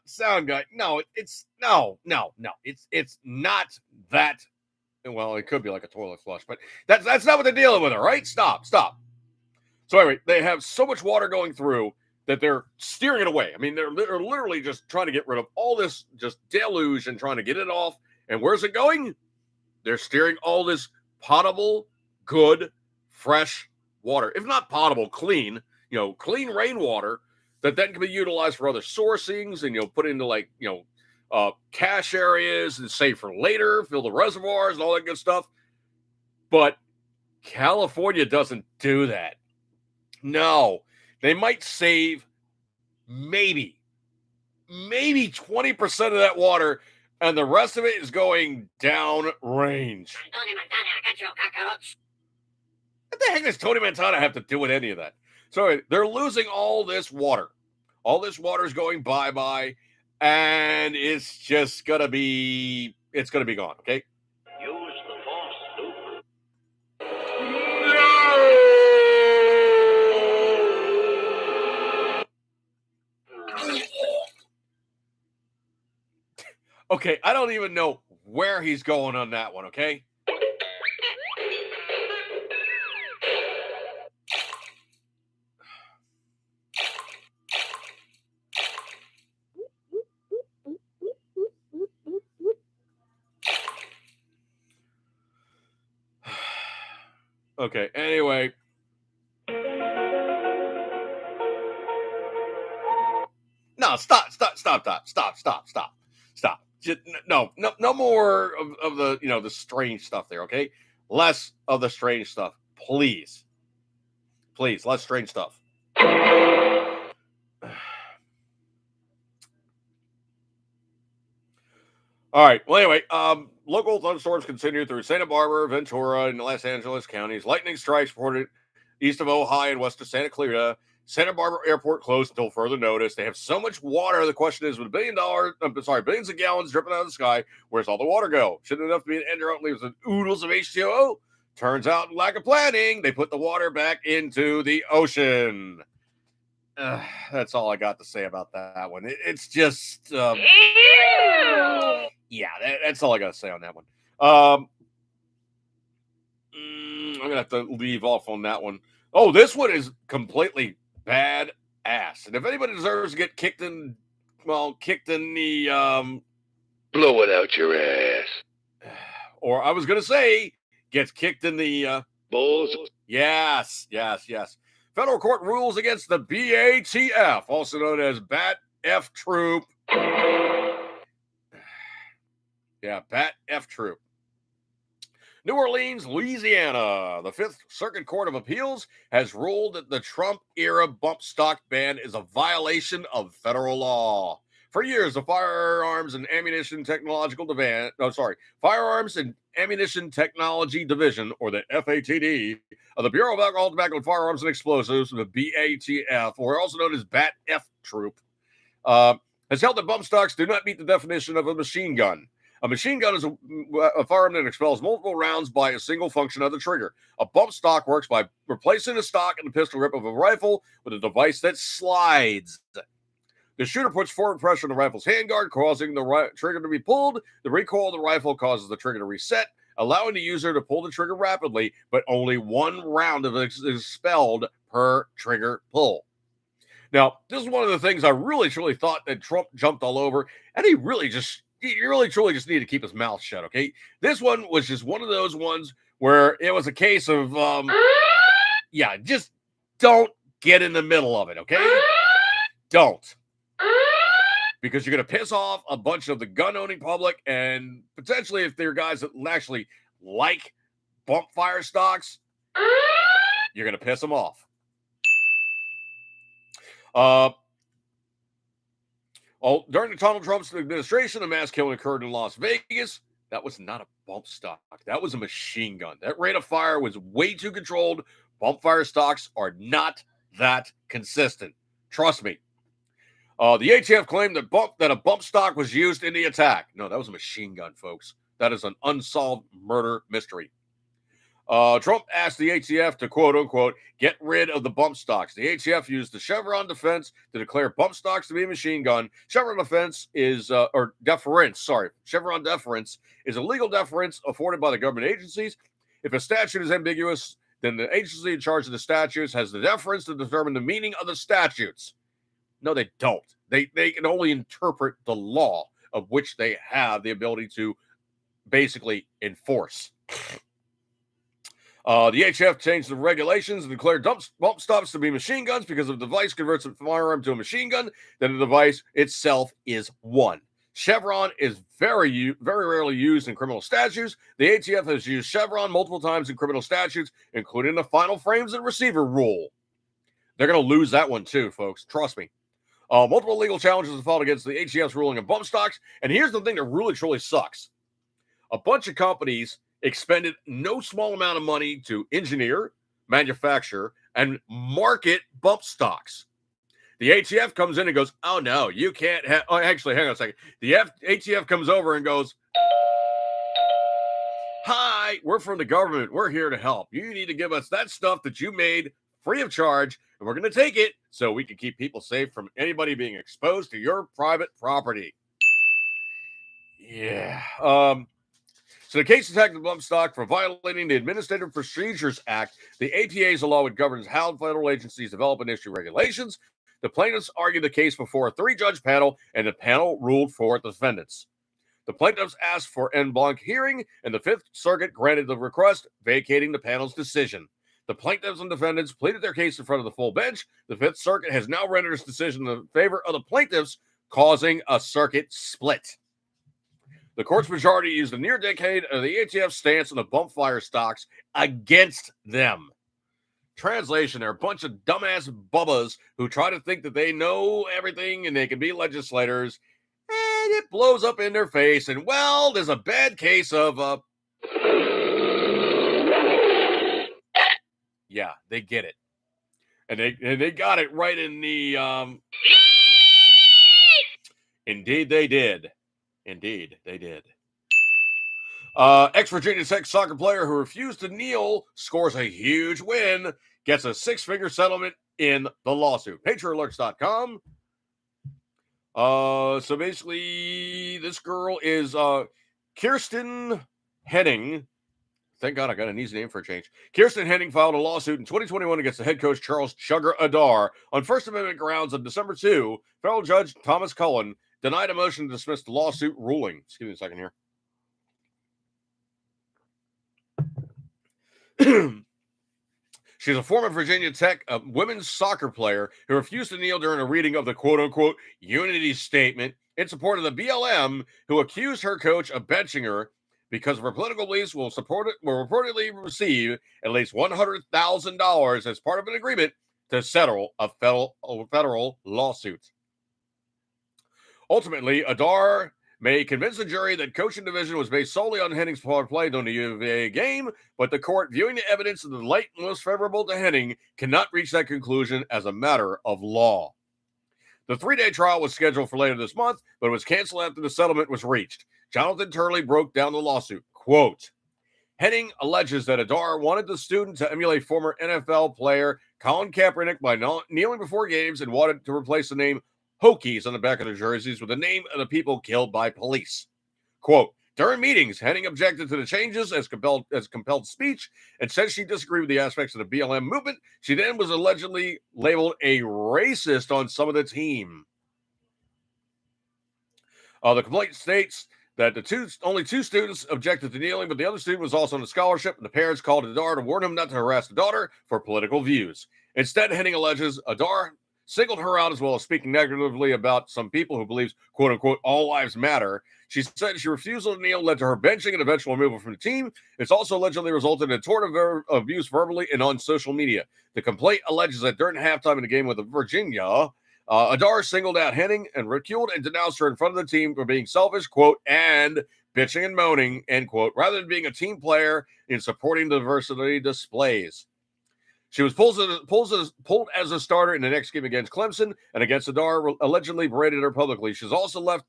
Sound guy. No, it's no. It's not that. Well, it could be like a toilet flush, but that's not what they're dealing with, all right? Stop. So anyway, they have so much water going through that they're steering it away. I mean, they're literally just trying to get rid of all this just deluge and trying to get it off. And where's it going? They're steering all this potable, good, fresh water. If not potable, clean, clean rainwater that then can be utilized for other sourcings and, put into cache areas and save for later, fill the reservoirs and all that good stuff. But California doesn't do that. No, they might save maybe 20% of that water and the rest of it is going down range. What the heck does Tony Montana have to do with any of that? So they're losing all this water. All this water is going bye-bye, and it's just gonna be gone, okay? Use the force, stupid. Okay, I don't even know where he's going on that one, okay? Okay, anyway. No, stop. Just, no more of the, the strange stuff there, okay? Less of the strange stuff, please. Please, less strange stuff. All right. Well, anyway, local thunderstorms continue through Santa Barbara, Ventura, and Los Angeles counties. Lightning strikes reported east of Ojai and west of Santa Clara. Santa Barbara Airport closed until further notice. They have so much water. The question is, with billions of gallons dripping out of the sky, where's all the water go? Shouldn't enough to be an ender out leaves with oodles of H2O? Turns out, lack of planning, they put the water back into the ocean. That's all I got to say about that one. It's just, yeah, that's all I got to say on that one. I'm gonna have to leave off on that one. Oh, this one is completely bad ass. And if anybody deserves to get kicked in the Blow it out your ass. or I was gonna say gets kicked in the Balls. Yes. Federal court rules against the BATF, also known as Bat F Troop. Yeah, Bat F Troop. New Orleans, Louisiana. The Fifth Circuit Court of Appeals has ruled that the Trump-era bump stock ban is a violation of federal law. For years, the Firearms and Ammunition Technology Division, or the FATD, of the Bureau of Alcohol, Tobacco, Firearms, and Explosives, the BATF, or also known as Bat F Troop, has held that bump stocks do not meet the definition of a machine gun. A machine gun is a firearm that expels multiple rounds by a single function of the trigger. A bump stock works by replacing the stock in the pistol grip of a rifle with a device that slides. The shooter puts forward pressure on the rifle's handguard, causing the trigger to be pulled. The recoil of the rifle causes the trigger to reset, allowing the user to pull the trigger rapidly, but only one round of it is expelled per trigger pull. Now, this is one of the things I really, truly thought that Trump jumped all over, and he really, truly just need to keep his mouth shut, okay? This one was just one of those ones where it was a case of, just don't get in the middle of it, okay? Don't. Because you're going to piss off a bunch of the gun-owning public, and potentially if they're guys that actually like bump fire stocks, you're going to piss them off. During the Donald Trump's administration, a mass killing occurred in Las Vegas. That was not a bump stock. That was a machine gun. That rate of fire was way too controlled. Bump fire stocks are not that consistent. Trust me. The ATF claimed that a bump stock was used in the attack. No, that was a machine gun, folks. That is an unsolved murder mystery. Trump asked the ATF to, quote unquote, get rid of the bump stocks. The ATF used the Chevron defense to declare bump stocks to be a machine gun. Chevron deference is a legal deference afforded by the government agencies. If a statute is ambiguous, then the agency in charge of the statutes has the deference to determine the meaning of the statutes. No, they don't. They can only interpret the law of which they have the ability to basically enforce. The ATF changed the regulations and declared bump stocks to be machine guns because if the device converts a firearm to a machine gun, then the device itself is one. Chevron is very rarely used in criminal statutes. The ATF has used Chevron multiple times in criminal statutes, including the final frames and receiver rule. They're going to lose that one too, folks. Trust me. Multiple legal challenges have filed against the ATF's ruling on bump stocks. And here's the thing that really, truly sucks. A bunch of companies expended no small amount of money to engineer, manufacture, and market bump stocks. The ATF comes in and goes, oh, no, you can't have... Oh, actually, hang on a second. The ATF comes over and goes, hi, we're from the government. We're here to help. You need to give us that stuff that you made free of charge, and we're going to take it so we can keep people safe from anybody being exposed to your private property. Yeah. So the case attacked the bump stock for violating the Administrative Procedures Act. The APA is a law which governs how federal agencies develop and issue regulations. The plaintiffs argued the case before a 3-judge panel, and the panel ruled for the defendants. The plaintiffs asked for en banc hearing, and the Fifth Circuit granted the request, vacating the panel's decision. The plaintiffs and defendants pleaded their case in front of the full bench. The Fifth Circuit has now rendered its decision in favor of the plaintiffs, causing a circuit split. The court's majority used a near decade of the ATF stance on the bump fire stocks against them. Translation, they're a bunch of dumbass bubbas who try to think that they know everything and they can be legislators, and it blows up in their face, and, well, there's a bad case of, yeah, they get it. And they got it right in the, indeed they did. Indeed, they did. Ex-Virginia Tech soccer player who refused to kneel scores a huge win, gets a 6-figure settlement in the lawsuit. PatriotAlerts.com. So basically, this girl is Kirsten Henning. Thank God I got an easy name for a change. Kirsten Henning filed a lawsuit in 2021 against the head coach Charles Chugger Adar on First Amendment grounds. On December 2, federal judge Thomas Cullen denied a motion to dismiss the lawsuit ruling. Excuse me a second here. She's a former Virginia Tech women's soccer player who refused to kneel during a reading of the quote-unquote unity statement in support of the BLM, who accused her coach of benching her because of her political beliefs, will reportedly receive at least $100,000 as part of an agreement to settle a federal lawsuit. Ultimately, Adar may convince the jury that coaching division was based solely on Henning's play during the UVA game, but the court, viewing the evidence in the light most favorable to Henning, cannot reach that conclusion as a matter of law. The 3-day trial was scheduled for later this month, but it was canceled after the settlement was reached. Jonathan Turley broke down the lawsuit. Quote, Henning alleges that Adar wanted the student to emulate former NFL player Colin Kaepernick by kneeling before games and wanted to replace the name Hokies on the back of their jerseys with the name of the people killed by police. Quote, during meetings, Henning objected to the changes as compelled speech and said she disagreed with the aspects of the BLM movement. She then was allegedly labeled a racist on some of the team. The complaint states that only 2 students objected to kneeling, but the other student was also on a scholarship, and the parents called Adar to warn him not to harass the daughter for political views. Instead, Henning alleges Adar singled her out, as well as speaking negatively about some people who believes, quote-unquote, all lives matter. She said she refusal to kneel led to her benching and eventual removal from the team. It's also allegedly resulted in a torrent of abuse verbally and on social media. The complaint alleges that during halftime in the game with Virginia, Adar singled out Henning and ridiculed and denounced her in front of the team for being selfish, quote, and bitching and moaning, end quote, rather than being a team player in supporting diversity displays. She was pulled as a starter in the next game against Clemson, and against Adar allegedly berated her publicly. She's also left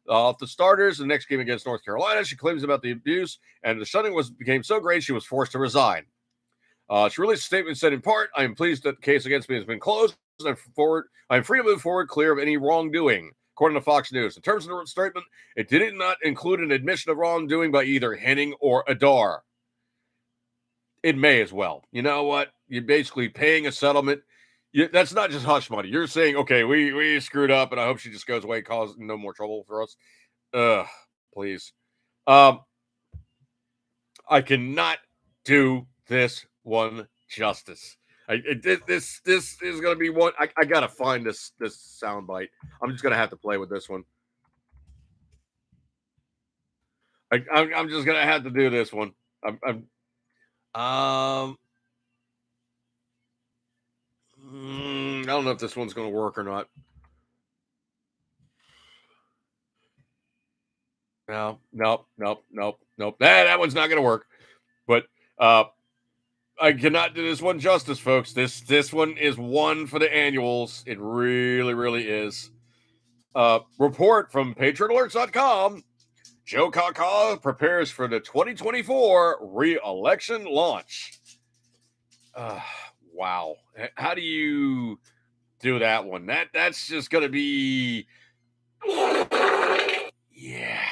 off the starters in the next game against North Carolina. She claims about the abuse, and the shunning became so great she was forced to resign. She released a statement said, in part, I am pleased that the case against me has been closed. I am free to move forward clear of any wrongdoing, according to Fox News. In terms of the statement, it did not include an admission of wrongdoing by either Henning or Adar. It may as well. You know what? You're basically paying a settlement. That's not just hush money. You're saying, okay, we screwed up, and I hope she just goes away, cause no more trouble for us. Please. I cannot do this one justice. This is going to be one. I got to find this soundbite. I'm just going to have to play with this one. I'm just going to have to do this one. I don't know if this one's going to work or not. Nope. That one's not going to work. But I cannot do this one justice, folks. This one is one for the annuals. It really, really is. Report from PatriotAlerts.com. Joe Kaka prepares for the 2024 re-election launch. Wow. How do you do that one? That's just going to be... Yeah.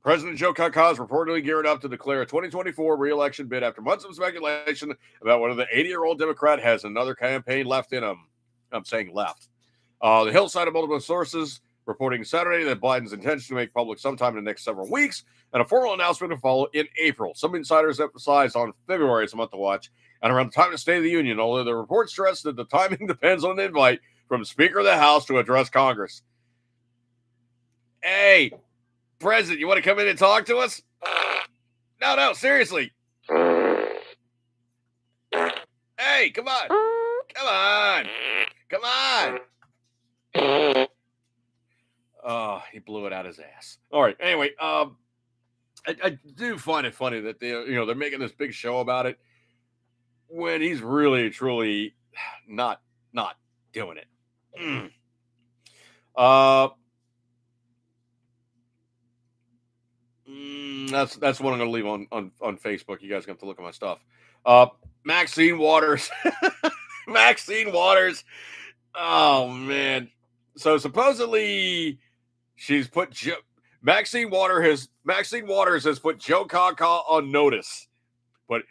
President Joe Kaka is reportedly geared up to declare a 2024 re-election bid after months of speculation about whether the 80-year-old Democrat has another campaign left in him. I'm saying left. The Hill cited multiple sources reporting Saturday that Biden's intention to make public sometime in the next several weeks, and a formal announcement to follow in April. Some insiders emphasized on February as a month to watch, and around the time of the State of the Union, although the report stressed that the timing depends on an invite from Speaker of the House to address Congress. Hey, President, you want to come in and talk to us? No, seriously. Hey, come on. Oh, he blew it out his ass. All right. Anyway, I do find it funny that they're making this big show about it when he's really, truly not doing it. That's what I'm going to leave on Facebook. You guys have to look at my stuff. Maxine Waters. Maxine Waters. Oh, man. So supposedly she's put Maxine Waters has put Joe Kaka on notice. But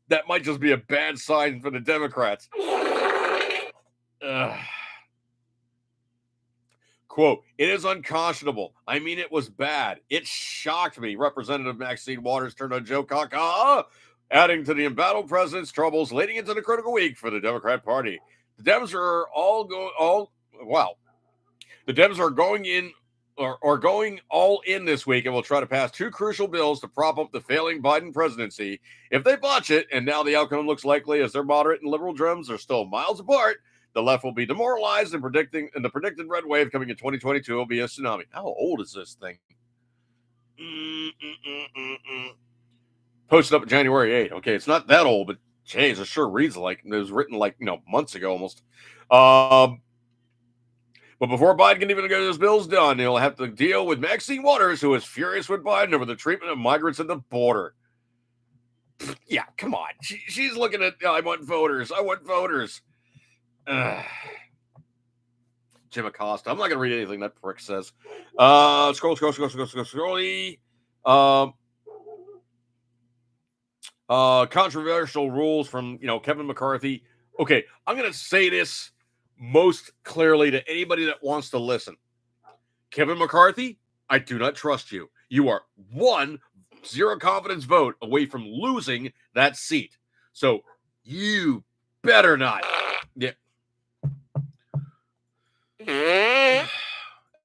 that might just be a bad sign for the Democrats. Quote, "It is unconscionable. I mean, it was bad. It shocked me." Representative Maxine Waters turned on Joe Kaka, adding to the embattled president's troubles leading into the critical week for the Democrat Party. The Dems are The Dems are going all in this week and will try to pass two crucial bills to prop up the failing Biden presidency. If they botch it, and now the outcome looks likely as their moderate and liberal drums are still miles apart, the left will be demoralized, and the predicted red wave coming in 2022 will be a tsunami. How old is this thing? Posted up January 8th. Okay, it's not that old, but geez, it sure reads like it was written months ago almost. But before Biden can even get his bills done, he'll have to deal with Maxine Waters, who is furious with Biden over the treatment of migrants at the border. Yeah, come on. She's looking at, I want voters. Jim Acosta. I'm not going to read anything that prick says. Scroll. Controversial rules from, Kevin McCarthy. Okay, I'm going to say this most clearly to anybody that wants to listen. Kevin McCarthy, I do not trust you. You are 0 confidence vote away from losing that seat. So you better not. Yeah.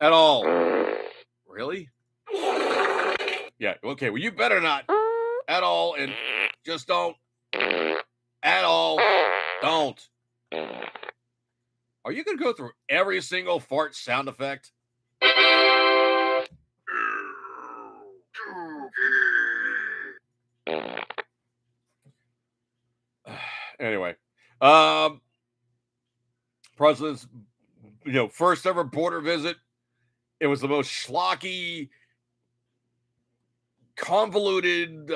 At all. Really? Yeah, okay. Well, you better not at all, and just don't at all. Don't. Are you going to go through every single fart sound effect? Anyway, president's first ever border visit. It was the most schlocky, convoluted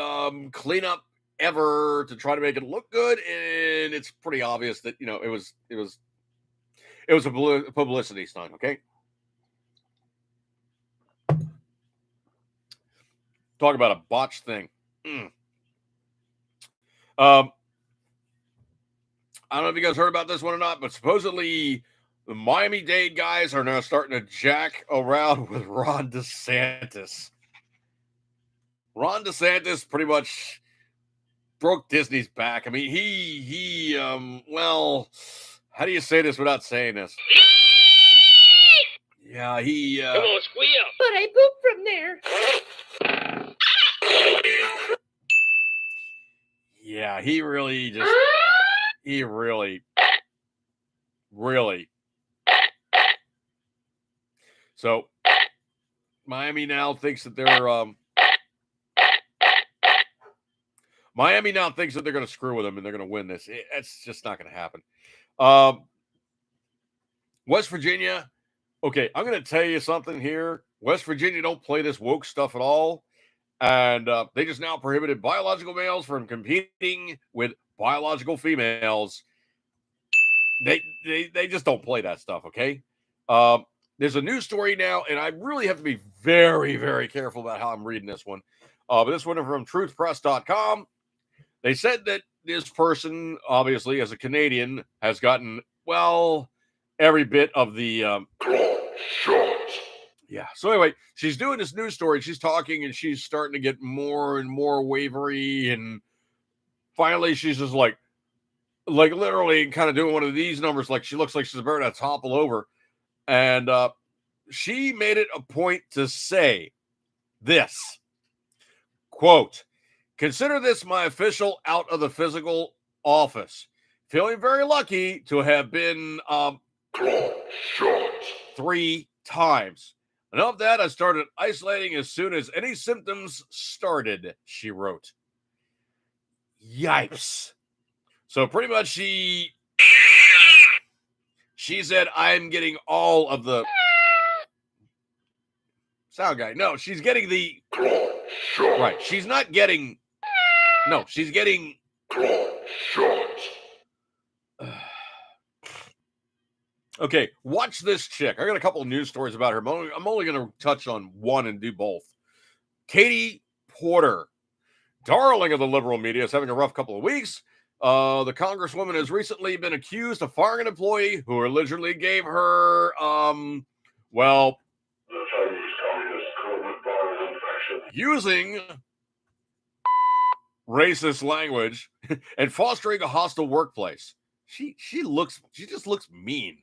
cleanup ever to try to make it look good, and it's pretty obvious that it was a publicity stunt. Okay, talk about a botched thing. I don't know if you guys heard about this one or not, but supposedly the Miami-Dade guys are now starting to jack around with Ron DeSantis. Ron DeSantis pretty much broke Disney's back. I mean, he well, how do you say this without saying this? Yeah, he Come on, squeal. But I pooped from there. Yeah, he really so Miami now thinks that they're Miami now thinks that they're going to screw with them and they're going to win this. It's just not going to happen. West Virginia. Okay, I'm going to tell you something here. West Virginia don't play this woke stuff at all. And they just now prohibited biological males from competing with biological females. They just don't play that stuff, okay? There's a news story now, and I really have to be very, very careful about how I'm reading this one. But this one is from truthpress.com. They said that this person, obviously, as a Canadian, has gotten, well, every bit of the yeah. So anyway, she's doing this news story. She's talking, and she's starting to get more and more wavery. And finally, she's just like literally kind of doing one of these numbers. Like she looks like she's about to topple over. And she made it a point to say this, quote, "Consider this my official out of the physical office. Feeling very lucky to have been 3 times. And of that, I started isolating as soon as any symptoms started," she wrote. Yipes. So pretty much she said, "I'm getting all of the sound guy." No, she's getting the right. She's not getting. No, she's getting. Okay, watch this chick. I got a couple of news stories about her. I'm only going to touch on one and do both. Katie Porter, darling of the liberal media, is having a rough couple of weeks. The congresswoman has recently been accused of firing an employee who allegedly gave her, well, The Chinese Communist coronavirus infection. using racist language and fostering a hostile workplace. She just looks mean.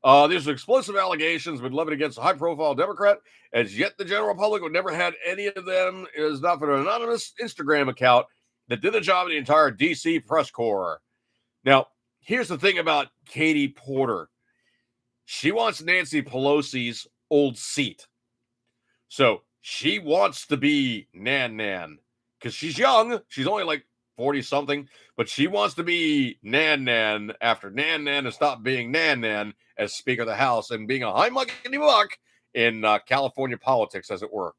There's explosive allegations been levied against a high-profile Democrat, as yet the general public would never had any of them. It is not for an anonymous Instagram account that did the job of the entire D.C. press corps. Now, here's the thing about Katie Porter. She wants Nancy Pelosi's old seat. So she wants to be Nan because she's young. She's only like 40-something, but she wants to be Nan after Nan has stopped being Nan as Speaker of the House and being a high muckety muck in California politics, as it were.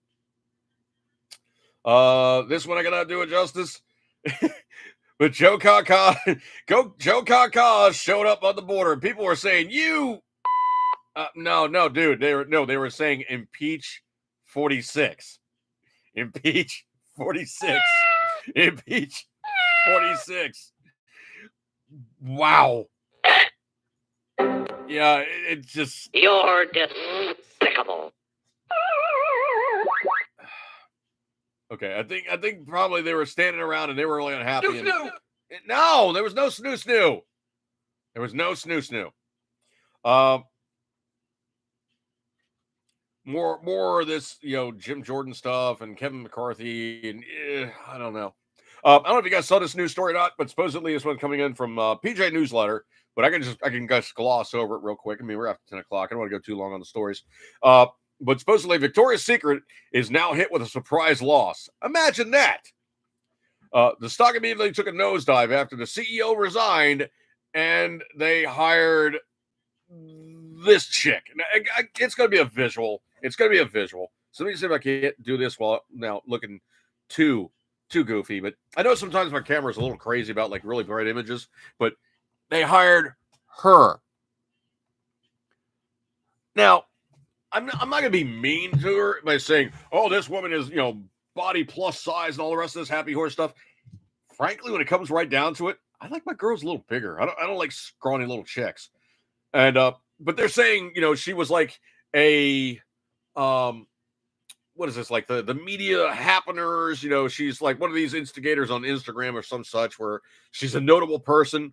This one I gotta do it justice. But Joe Kaka showed up on the border. People were saying, no, dude. They were saying impeach 46. Impeach 46. Impeach 46. Wow. Yeah, it's just. You're despicable. Okay, I think probably they were standing around and they were really unhappy. Snoo! No, there was no snoo. There was no snoo. More of this, Jim Jordan stuff and Kevin McCarthy, and I don't know. I don't know if you guys saw this news story or not, but supposedly this one's coming in from PJ Newsletter. But I can just gloss over it real quick. I mean, we're after 10 o'clock. I don't want to go too long on the stories. But supposedly Victoria's Secret is now hit with a surprise loss. Imagine that. The stock immediately took a nosedive after the CEO resigned and they hired this chick. It's going to be a visual. So let me see if I can't do this while now looking too goofy. But I know sometimes my camera is a little crazy about like really bright images, but they hired her. Now, I'm not going to be mean to her by saying, "Oh, this woman is, body plus size and all the rest of this happy horse stuff." Frankly, when it comes right down to it, I like my girls a little bigger. I don't like scrawny little chicks. And but they're saying, she was like a what is this, like the media happeners? She's like one of these instigators on Instagram or some such, where she's a notable person.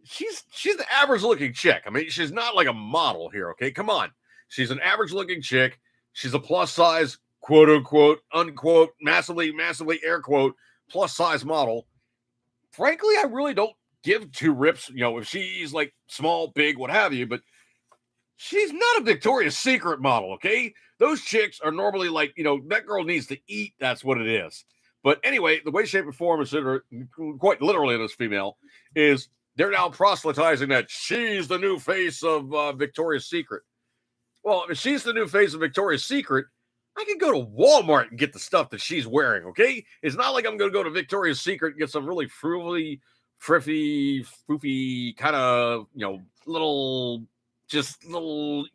She's the average looking chick. I mean, she's not like a model here. Okay, come on. She's an average looking chick. She's a plus size, quote unquote, unquote, massively air quote, plus size model. Frankly, I really don't give two rips, if she's like small, big, what have you, but she's not a Victoria's Secret model. Okay. those chicks are normally like, that girl needs to eat. That's what it is. But anyway, the way, shape, and form is quite literally this female is they're now proselytizing that she's the new face of Victoria's Secret. Well, if she's the new face of Victoria's Secret, I can go to Walmart and get the stuff that she's wearing, okay? It's not like I'm going to go to Victoria's Secret and get some really foofy, kind of, little, little...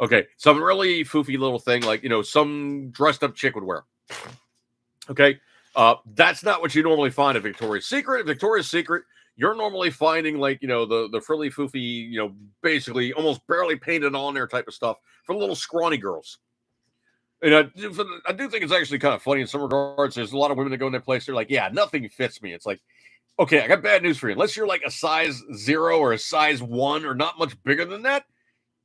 Okay, some really foofy little thing like, some dressed up chick would wear. Okay? That's not what you normally find at Victoria's Secret. At Victoria's Secret, you're normally finding like, the frilly foofy, basically almost barely painted on there type of stuff for little scrawny girls. And I do think it's actually kind of funny in some regards. There's a lot of women that go in that place. They're like, yeah, nothing fits me. It's like, okay, I got bad news for you. Unless you're like a size 0 or a size 1 or not much bigger than that,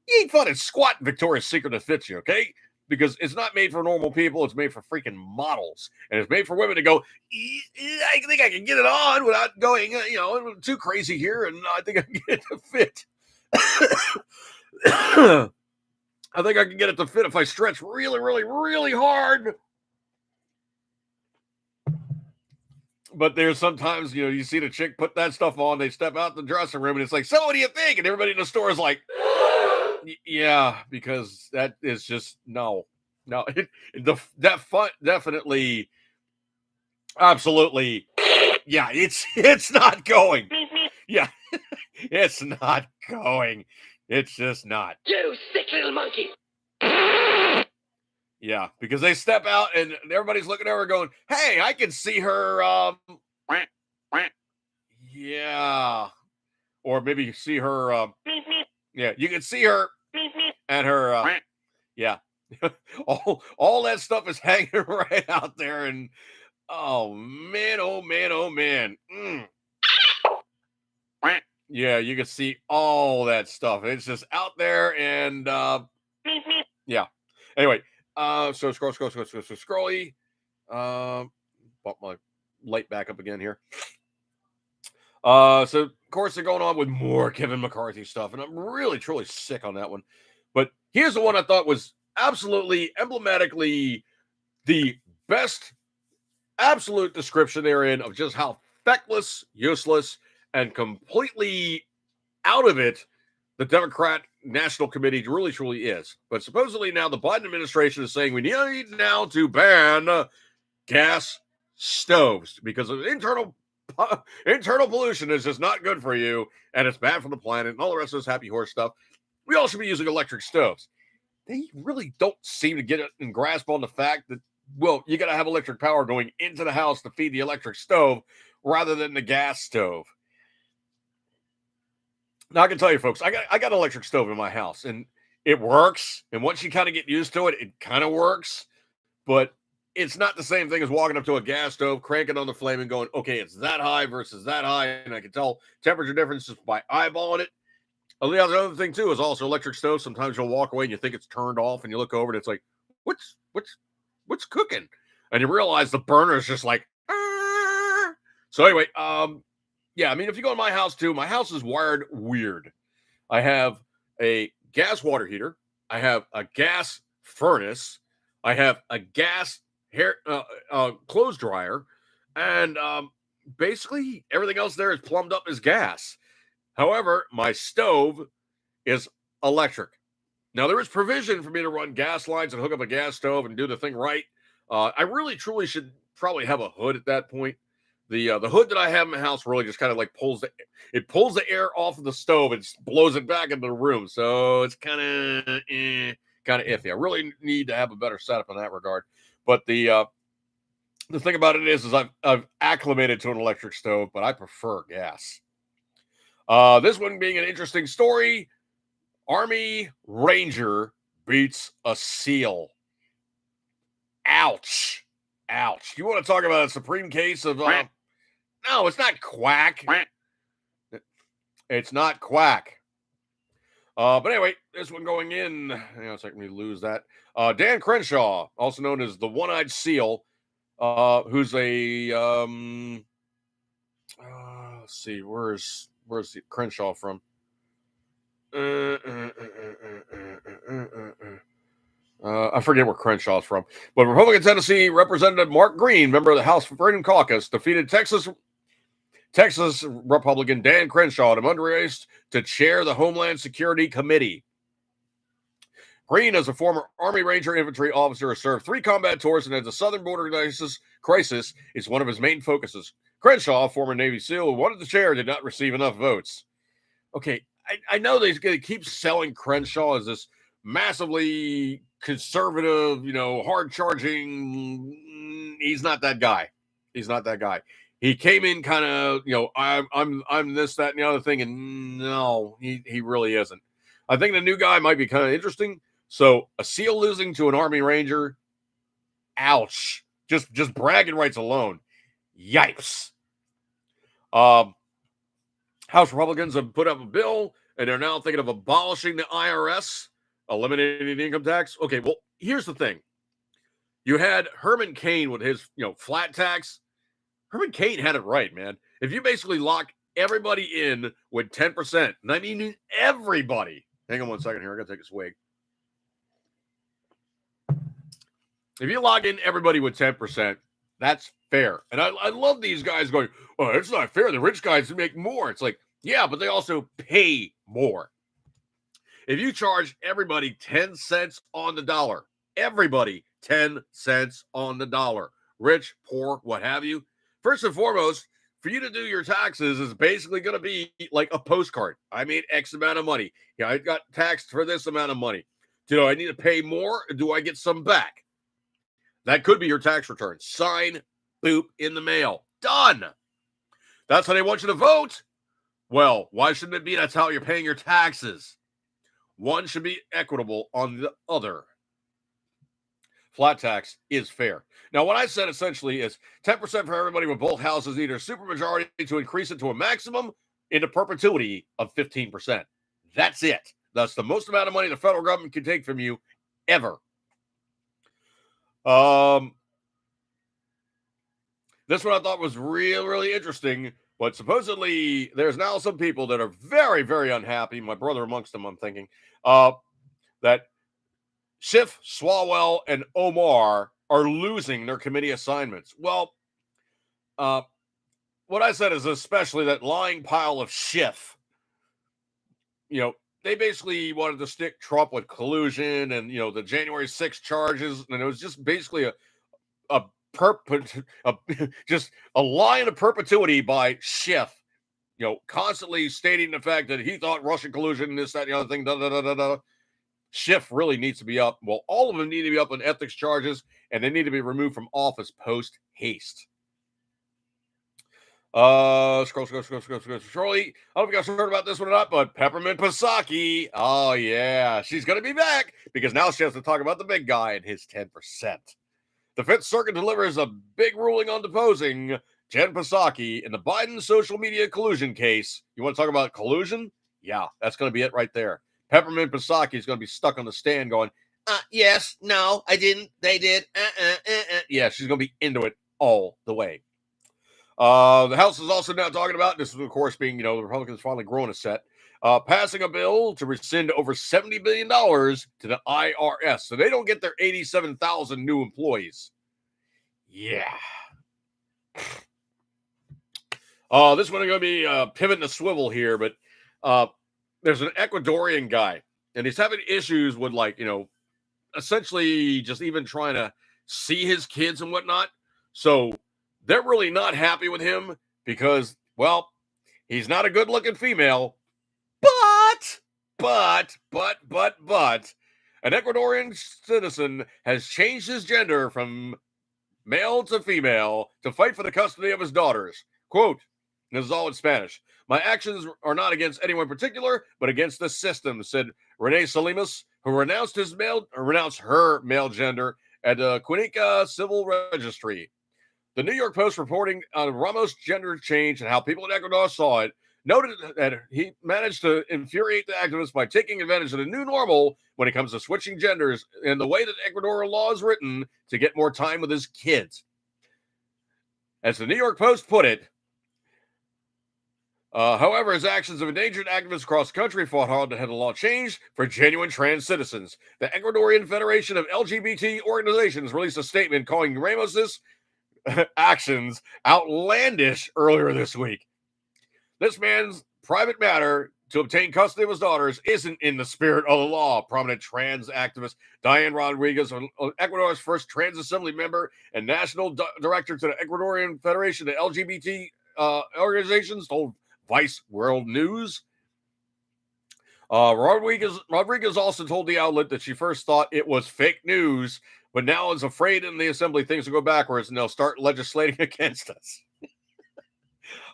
you ain't finding squat in Victoria's Secret that fits you, okay? Because it's not made for normal people. It's made for freaking models. And it's made for women to go, I think I can get it on without going, too crazy here. And I think I can get it to fit. I think I can get it to fit if I stretch really, really, really hard. But there's sometimes, you see the chick put that stuff on. They step out the dressing room and it's like, so what do you think? And everybody in the store is like, yeah, because that is just no. That fun definitely, absolutely, yeah. It's not going. Yeah, it's not going. It's just not. You sick little monkey. Yeah, because they step out and everybody's looking at her going, "Hey, I can see her." Yeah, or maybe you see her. Yeah, you can see her and her. Yeah, all that stuff is hanging right out there, and oh man, oh man, oh man. Yeah, you can see all that stuff. It's just out there, and yeah. Anyway, so scrolly. Bump my light back up again here. So of course they're going on with more Kevin McCarthy stuff, and I'm really truly sick on that one. But here's the one I thought was absolutely emblematically the best absolute description therein of just how feckless, useless, and completely out of it the Democrat National Committee really truly is. But supposedly now the Biden administration is saying we need now to ban gas stoves because of internal pollution is just not good for you, and it's bad for the planet, and all the rest of this happy horse stuff. We all should be using electric stoves. They really don't seem to get it and grasp on the fact that, well, you got to have electric power going into the house to feed the electric stove rather than the gas stove. Now, I can tell you, folks, I got an electric stove in my house, and it works. And once you kind of get used to it, it kind of works. But it's not the same thing as walking up to a gas stove, cranking on the flame, and going, okay, it's that high versus that high. And I can tell temperature differences by eyeballing it. The other thing, too, is also electric stoves. Sometimes you'll walk away and you think it's turned off, and you look over and it's like, what's cooking? And you realize the burner is just like, Arr! So anyway, yeah, I mean, if you go to my house, too, my house is wired weird. I have a gas water heater. I have a gas furnace. I have a gas hair clothes dryer. And basically, everything else there is plumbed up as gas. However, my stove is electric. Now, there is provision for me to run gas lines and hook up a gas stove and do the thing right. I really, truly should probably have a hood at that point. The hood that I have in my house really just kind of like pulls the air off of the stove and blows it back into the room. So it's kind of iffy. I really need to have a better setup in that regard. But the thing about it is I've acclimated to an electric stove, but I prefer gas. This one being an interesting story. Army Ranger beats a SEAL. Ouch. Ouch. You want to talk about a supreme case of... no, it's not quack. It's not quack. But anyway, this one going in... Hang on a second, let me lose that. Dan Crenshaw, also known as the One-Eyed SEAL, who's a... let's see, where's the Crenshaw from? I forget where Crenshaw's from, but Republican Tennessee Representative Mark Green, member of the House Freedom Caucus, defeated Texas Republican Dan Crenshaw to underrace to chair the Homeland Security Committee. Green, as a former Army Ranger infantry officer, has served 3 combat tours and as the southern border crisis is one of his main focuses. Crenshaw, former Navy SEAL who wanted the chair, did not receive enough votes. Okay, I know they're going to keep selling Crenshaw as this massively conservative, hard-charging. He's not that guy. He came in kind of, I'm this, that, and the other thing, and no, he really isn't. I think the new guy might be kind of interesting. So a SEAL losing to an Army Ranger, ouch. Just bragging rights alone. Yipes. House Republicans have put up a bill, and they're now thinking of abolishing the IRS, eliminating the income tax. Okay, well, here's the thing. You had Herman Cain with his, flat tax. Herman Cain had it right, man. If you basically lock everybody in with 10%, and I mean everybody. Hang on one second here. I got to take a swig. If you log in everybody with 10%, that's fair. And I love these guys going, oh, it's not fair. The rich guys make more. It's like, yeah, but they also pay more. If you charge everybody 10 cents on the dollar, everybody 10 cents on the dollar, rich, poor, what have you, first and foremost, for you to do your taxes is basically going to be like a postcard. I made X amount of money. Yeah, I got taxed for this amount of money. Do I need to pay more, or do I get some back? That could be your tax return. Sign, boop, in the mail. Done. That's how they want you to vote. Well, why shouldn't it be? That's how you're paying your taxes. One should be equitable on the other. Flat tax is fair. Now, what I said essentially is 10% for everybody with both houses need a supermajority to increase it to a maximum into perpetuity of 15%. That's it. That's the most amount of money the federal government can take from you ever. This one I thought was really interesting, but supposedly there's now some people that are very, very unhappy. My brother amongst them, I'm thinking, that Schiff, Swalwell, and Omar are losing their committee assignments. Well, what I said is especially that lying pile of Schiff. They basically wanted to stick Trump with collusion and, the January 6th charges. And it was just basically just a line of perpetuity by Schiff, constantly stating the fact that he thought Russian collusion, this, that, and the other thing, Schiff really needs to be up. Well, all of them need to be up on ethics charges, and they need to be removed from office post haste. Scroll. Shortly, I don't know if you guys heard about this one or not, but Peppermint Pasaki. Oh, yeah. She's going to be back because now she has to talk about the big guy and his 10%. The Fifth Circuit delivers a big ruling on deposing Jen Psaki in the Biden social media collusion case. You want to talk about collusion? Yeah, that's going to be it right there. Peppermint Pasaki is going to be stuck on the stand going, yes, no, I didn't, they did, Yeah, she's going to be into it all the way. The House is also now talking about, this is of course being, the Republicans finally growing a set, passing a bill to rescind over $70 billion to the IRS. So they don't get their 87,000 new employees. Yeah. This one is going to be pivoting a swivel here, but there's an Ecuadorian guy, and he's having issues with, essentially just even trying to see his kids and whatnot. So they're really not happy with him because, well, he's not a good-looking female, but an Ecuadorian citizen has changed his gender from male to female to fight for the custody of his daughters. Quote, this is all in Spanish. My actions are not against anyone in particular, but against the system, said Renee Salimas, who renounced her male gender at the Cuenca Civil Registry. The New York Post, reporting on Ramos' gender change and how people in Ecuador saw it, noted that he managed to infuriate the activists by taking advantage of the new normal when it comes to switching genders and the way that Ecuador law is written to get more time with his kids. As the New York Post put it, However, his actions of endangered activists across the country fought hard to have the law changed for genuine trans citizens. The Ecuadorian Federation of LGBT Organizations released a statement calling Ramos's actions outlandish earlier this week. This man's private matter to obtain custody of his daughters isn't in the spirit of the law. Prominent trans activist Diane Rodriguez, Ecuador's first trans assembly member and national director to the Ecuadorian Federation of LGBT organizations, told Vice World News. Rodriguez also told the outlet that she first thought it was fake news, but now is afraid in the assembly things will go backwards and they'll start legislating against us.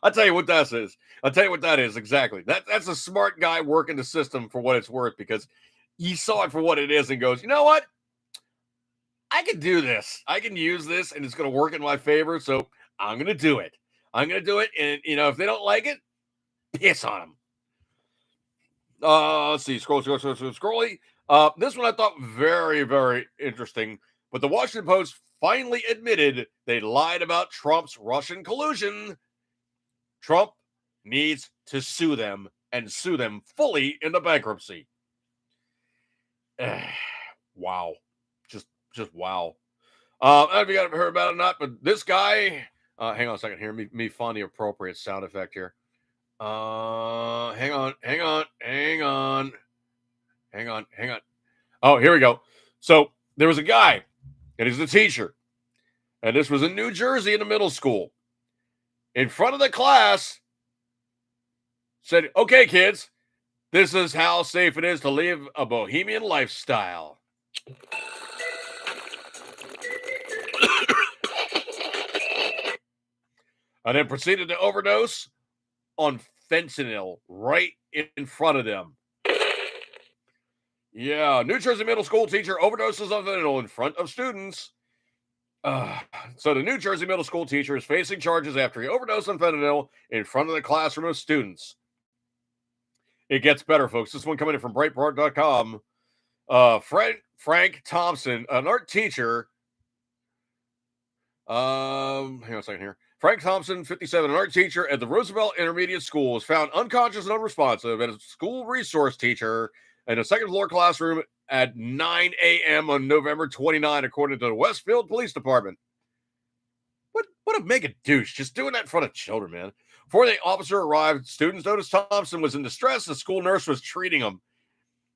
I'll tell you what that is. I'll tell you what that is exactly. That's a smart guy working the system for what it's worth, because he saw it for what it is and goes, you know what? I can do this. I can use this and it's going to work in my favor. So I'm going to do it. I'm going to do it. And, if they don't like it, piss on them. Let's see. Scrolly. This one I thought very, very interesting. But the Washington Post finally admitted they lied about Trump's Russian collusion. Trump needs to sue them and sue them fully into bankruptcy. Wow. Just wow. I don't know if you got heard about it or not, but this guy, hang on a second here. Me find the appropriate sound effect here. Hang on. Oh, here we go. So there was a guy, and he's a teacher. And this was in New Jersey in a middle school. In front of the class, said, okay, kids, this is how safe it is to live a bohemian lifestyle. And then proceeded to overdose on fentanyl right in front of them. Yeah, New Jersey middle school teacher overdoses on fentanyl in front of students. So the New Jersey middle school teacher is facing charges after he overdosed on fentanyl in front of the classroom of students. It gets better, folks. This one coming in from Breitbart.com. Frank Thompson, an art teacher. Hang on a second here. Frank Thompson, 57, an art teacher at the Roosevelt Intermediate School, was found unconscious and unresponsive as a school resource teacher in a second-floor classroom at 9 a.m. on November 29, according to the Westfield Police Department. What a mega douche. Just doing that in front of children, man. Before the officer arrived, students noticed Thompson was in distress. The school nurse was treating him.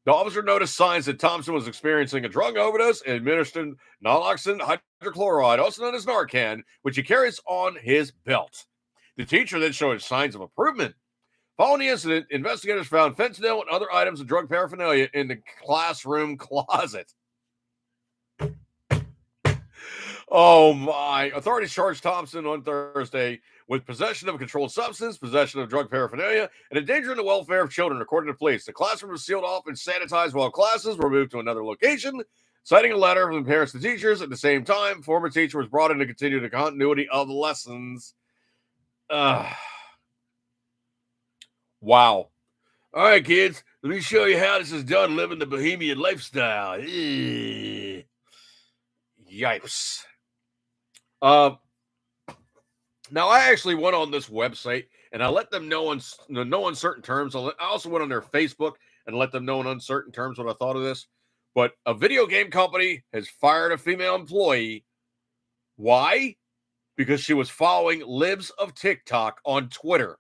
The officer noticed signs that Thompson was experiencing a drug overdose and administered naloxone hydrochloride, also known as Narcan, which he carries on his belt. The teacher then showed signs of improvement. Following the incident, investigators found fentanyl and other items of drug paraphernalia in the classroom closet. Oh, my. Authorities charged Thompson on Thursday with possession of a controlled substance, possession of drug paraphernalia, and endangering the welfare of children, according to police. The classroom was sealed off and sanitized while classes were moved to another location, citing a letter from the parents to teachers. At the same time, former teacher was brought in to continue the continuity of the lessons. Wow. All right, kids, let me show you how this is done living the bohemian lifestyle. Yipes. Now, I actually went on this website and I let them know in no uncertain terms. I also went on their Facebook and let them know in uncertain terms what I thought of this. But a video game company has fired a female employee. Why? Because she was following Libs of TikTok on Twitter.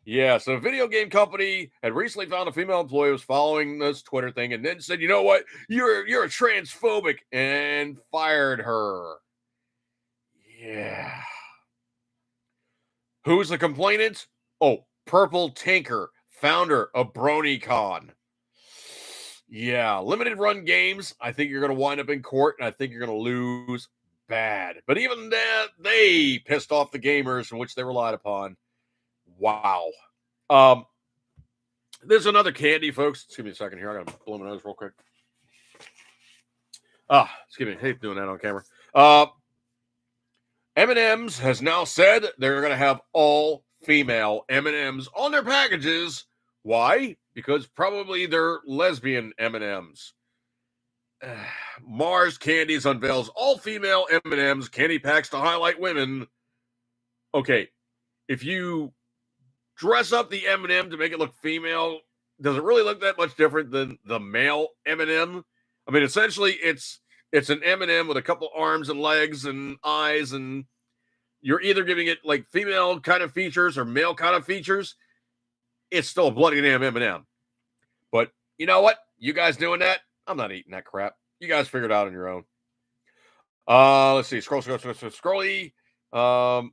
Yeah, so a video game company had recently found a female employee who was following this Twitter thing and then said, you know what, you're a transphobic, and fired her. Yeah. Who's the complainant? Oh, Purple Tinker, founder of BronyCon. Yeah, limited run games. I think you're going to wind up in court, and I think you're going to lose bad. But even that, they pissed off the gamers in which they relied upon. Wow. There's another candy, folks. Excuse me a second here. I got to blow my nose real quick. Excuse me. I hate doing that on camera. M&M's has now said they're going to have all female M&M's on their packages. Why? Because probably they're lesbian M&M's. Mars Candies unveils all female M&M's candy packs to highlight women. Okay, if you dress up the M&M to make it look female, does it really look that much different than the male M&M? I mean, essentially, it's an M&M with a couple arms and legs and eyes, and you're either giving it like female kind of features or male kind of features. It's still a bloody damn M&M. But you know what? You guys doing that? I'm not eating that crap. You guys figure it out on your own. Let's see. Scrolly. I don't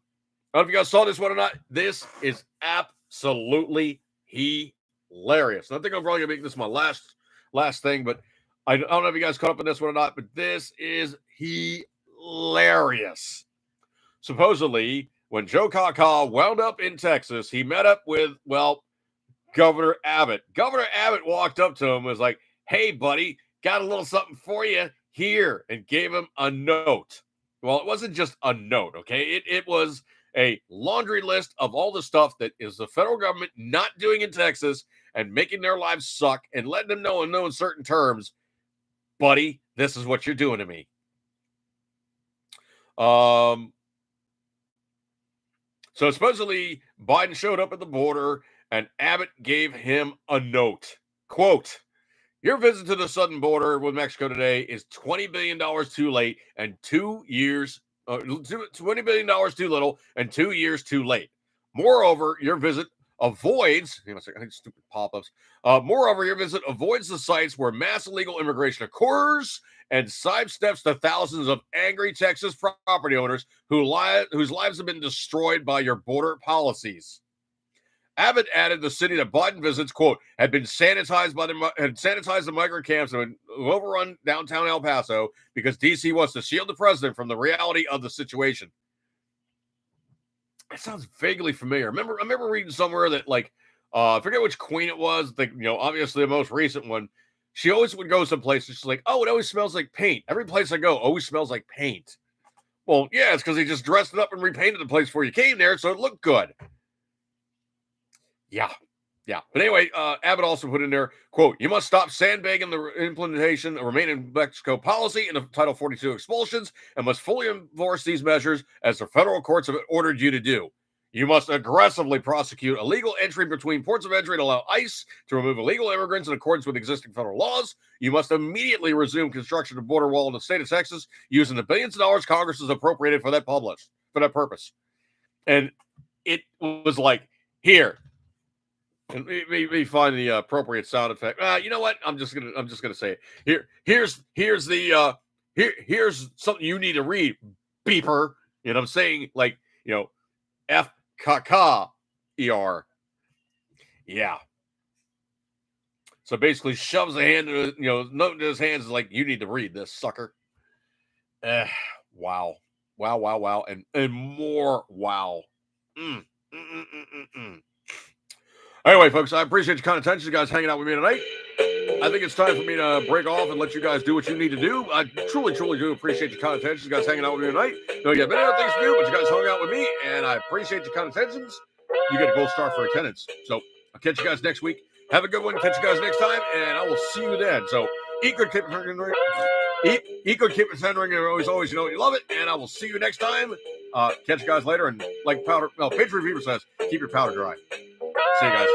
know if you guys saw this one or not. This is absolutely hilarious. And I think I'm probably gonna make this my last thing, but I don't know if you guys caught up on this one or not, but this is hilarious. Supposedly, when Joe Kaka wound up in Texas, he met up with, Governor Abbott. Governor Abbott walked up to him and was like, "Hey, buddy, got a little something for you here," and gave him a note. Well, it wasn't just a note, okay? It was a laundry list of all the stuff that is the federal government not doing in Texas and making their lives suck and letting them know in certain terms, buddy, this is what you're doing to me. So supposedly Biden showed up at the border and Abbott gave him a note. Quote, "Your visit to the southern border with Mexico today is $20 billion too late and 2 years, $20 billion too little and 2 years too late. Moreover, your visit avoids," I think stupid pop-ups. "Moreover, your visit avoids the sites where mass illegal immigration occurs and sidesteps the thousands of angry Texas property owners whose lives have been destroyed by your border policies." Abbott added the city that Biden visits, quote, had sanitized the migrant camps and overrun downtown El Paso because D.C. wants to shield the president from the reality of the situation. That sounds vaguely familiar. I remember reading somewhere that, I forget which queen it was, obviously the most recent one. She always would go someplace and she's like, "Oh, it always smells like paint. Every place I go always smells like paint." Well, yeah, it's because they just dressed it up and repainted the place before you came there, so it looked good. Yeah. But anyway, Abbott also put in there, quote, "You must stop sandbagging the implementation of Remain in Mexico policy and the Title 42 expulsions and must fully enforce these measures as the federal courts have ordered you to do. You must aggressively prosecute illegal entry between ports of entry and allow ICE to remove illegal immigrants in accordance with existing federal laws. You must immediately resume construction of border wall in the state of Texas using the billions of dollars Congress has appropriated for that purpose." And it was like, here. And we find the appropriate sound effect. You know what? I'm just gonna say it. Here's something you need to read, beeper. You know what I'm saying? FKKER. Yeah. So basically shoves a hand to note into his hands, is like, "You need to read this, sucker." Wow. And more wow. Anyway, folks, I appreciate your kind attention. You guys hanging out with me tonight. I think it's time for me to break off and let you guys do what you need to do. I truly do appreciate your kind attention. You guys hanging out with me tonight. You have many other things to do, but you guys hung out with me, and I appreciate your kind attentions. You get a gold star for attendance. So I'll catch you guys next week. Have a good one. Catch you guys next time, and I will see you then. So eat good, keep it eat good, keep it tendering, and always, you love it. And I will see you next time. Catch you guys later, and like Patriot Fever says, keep your powder dry. See you guys.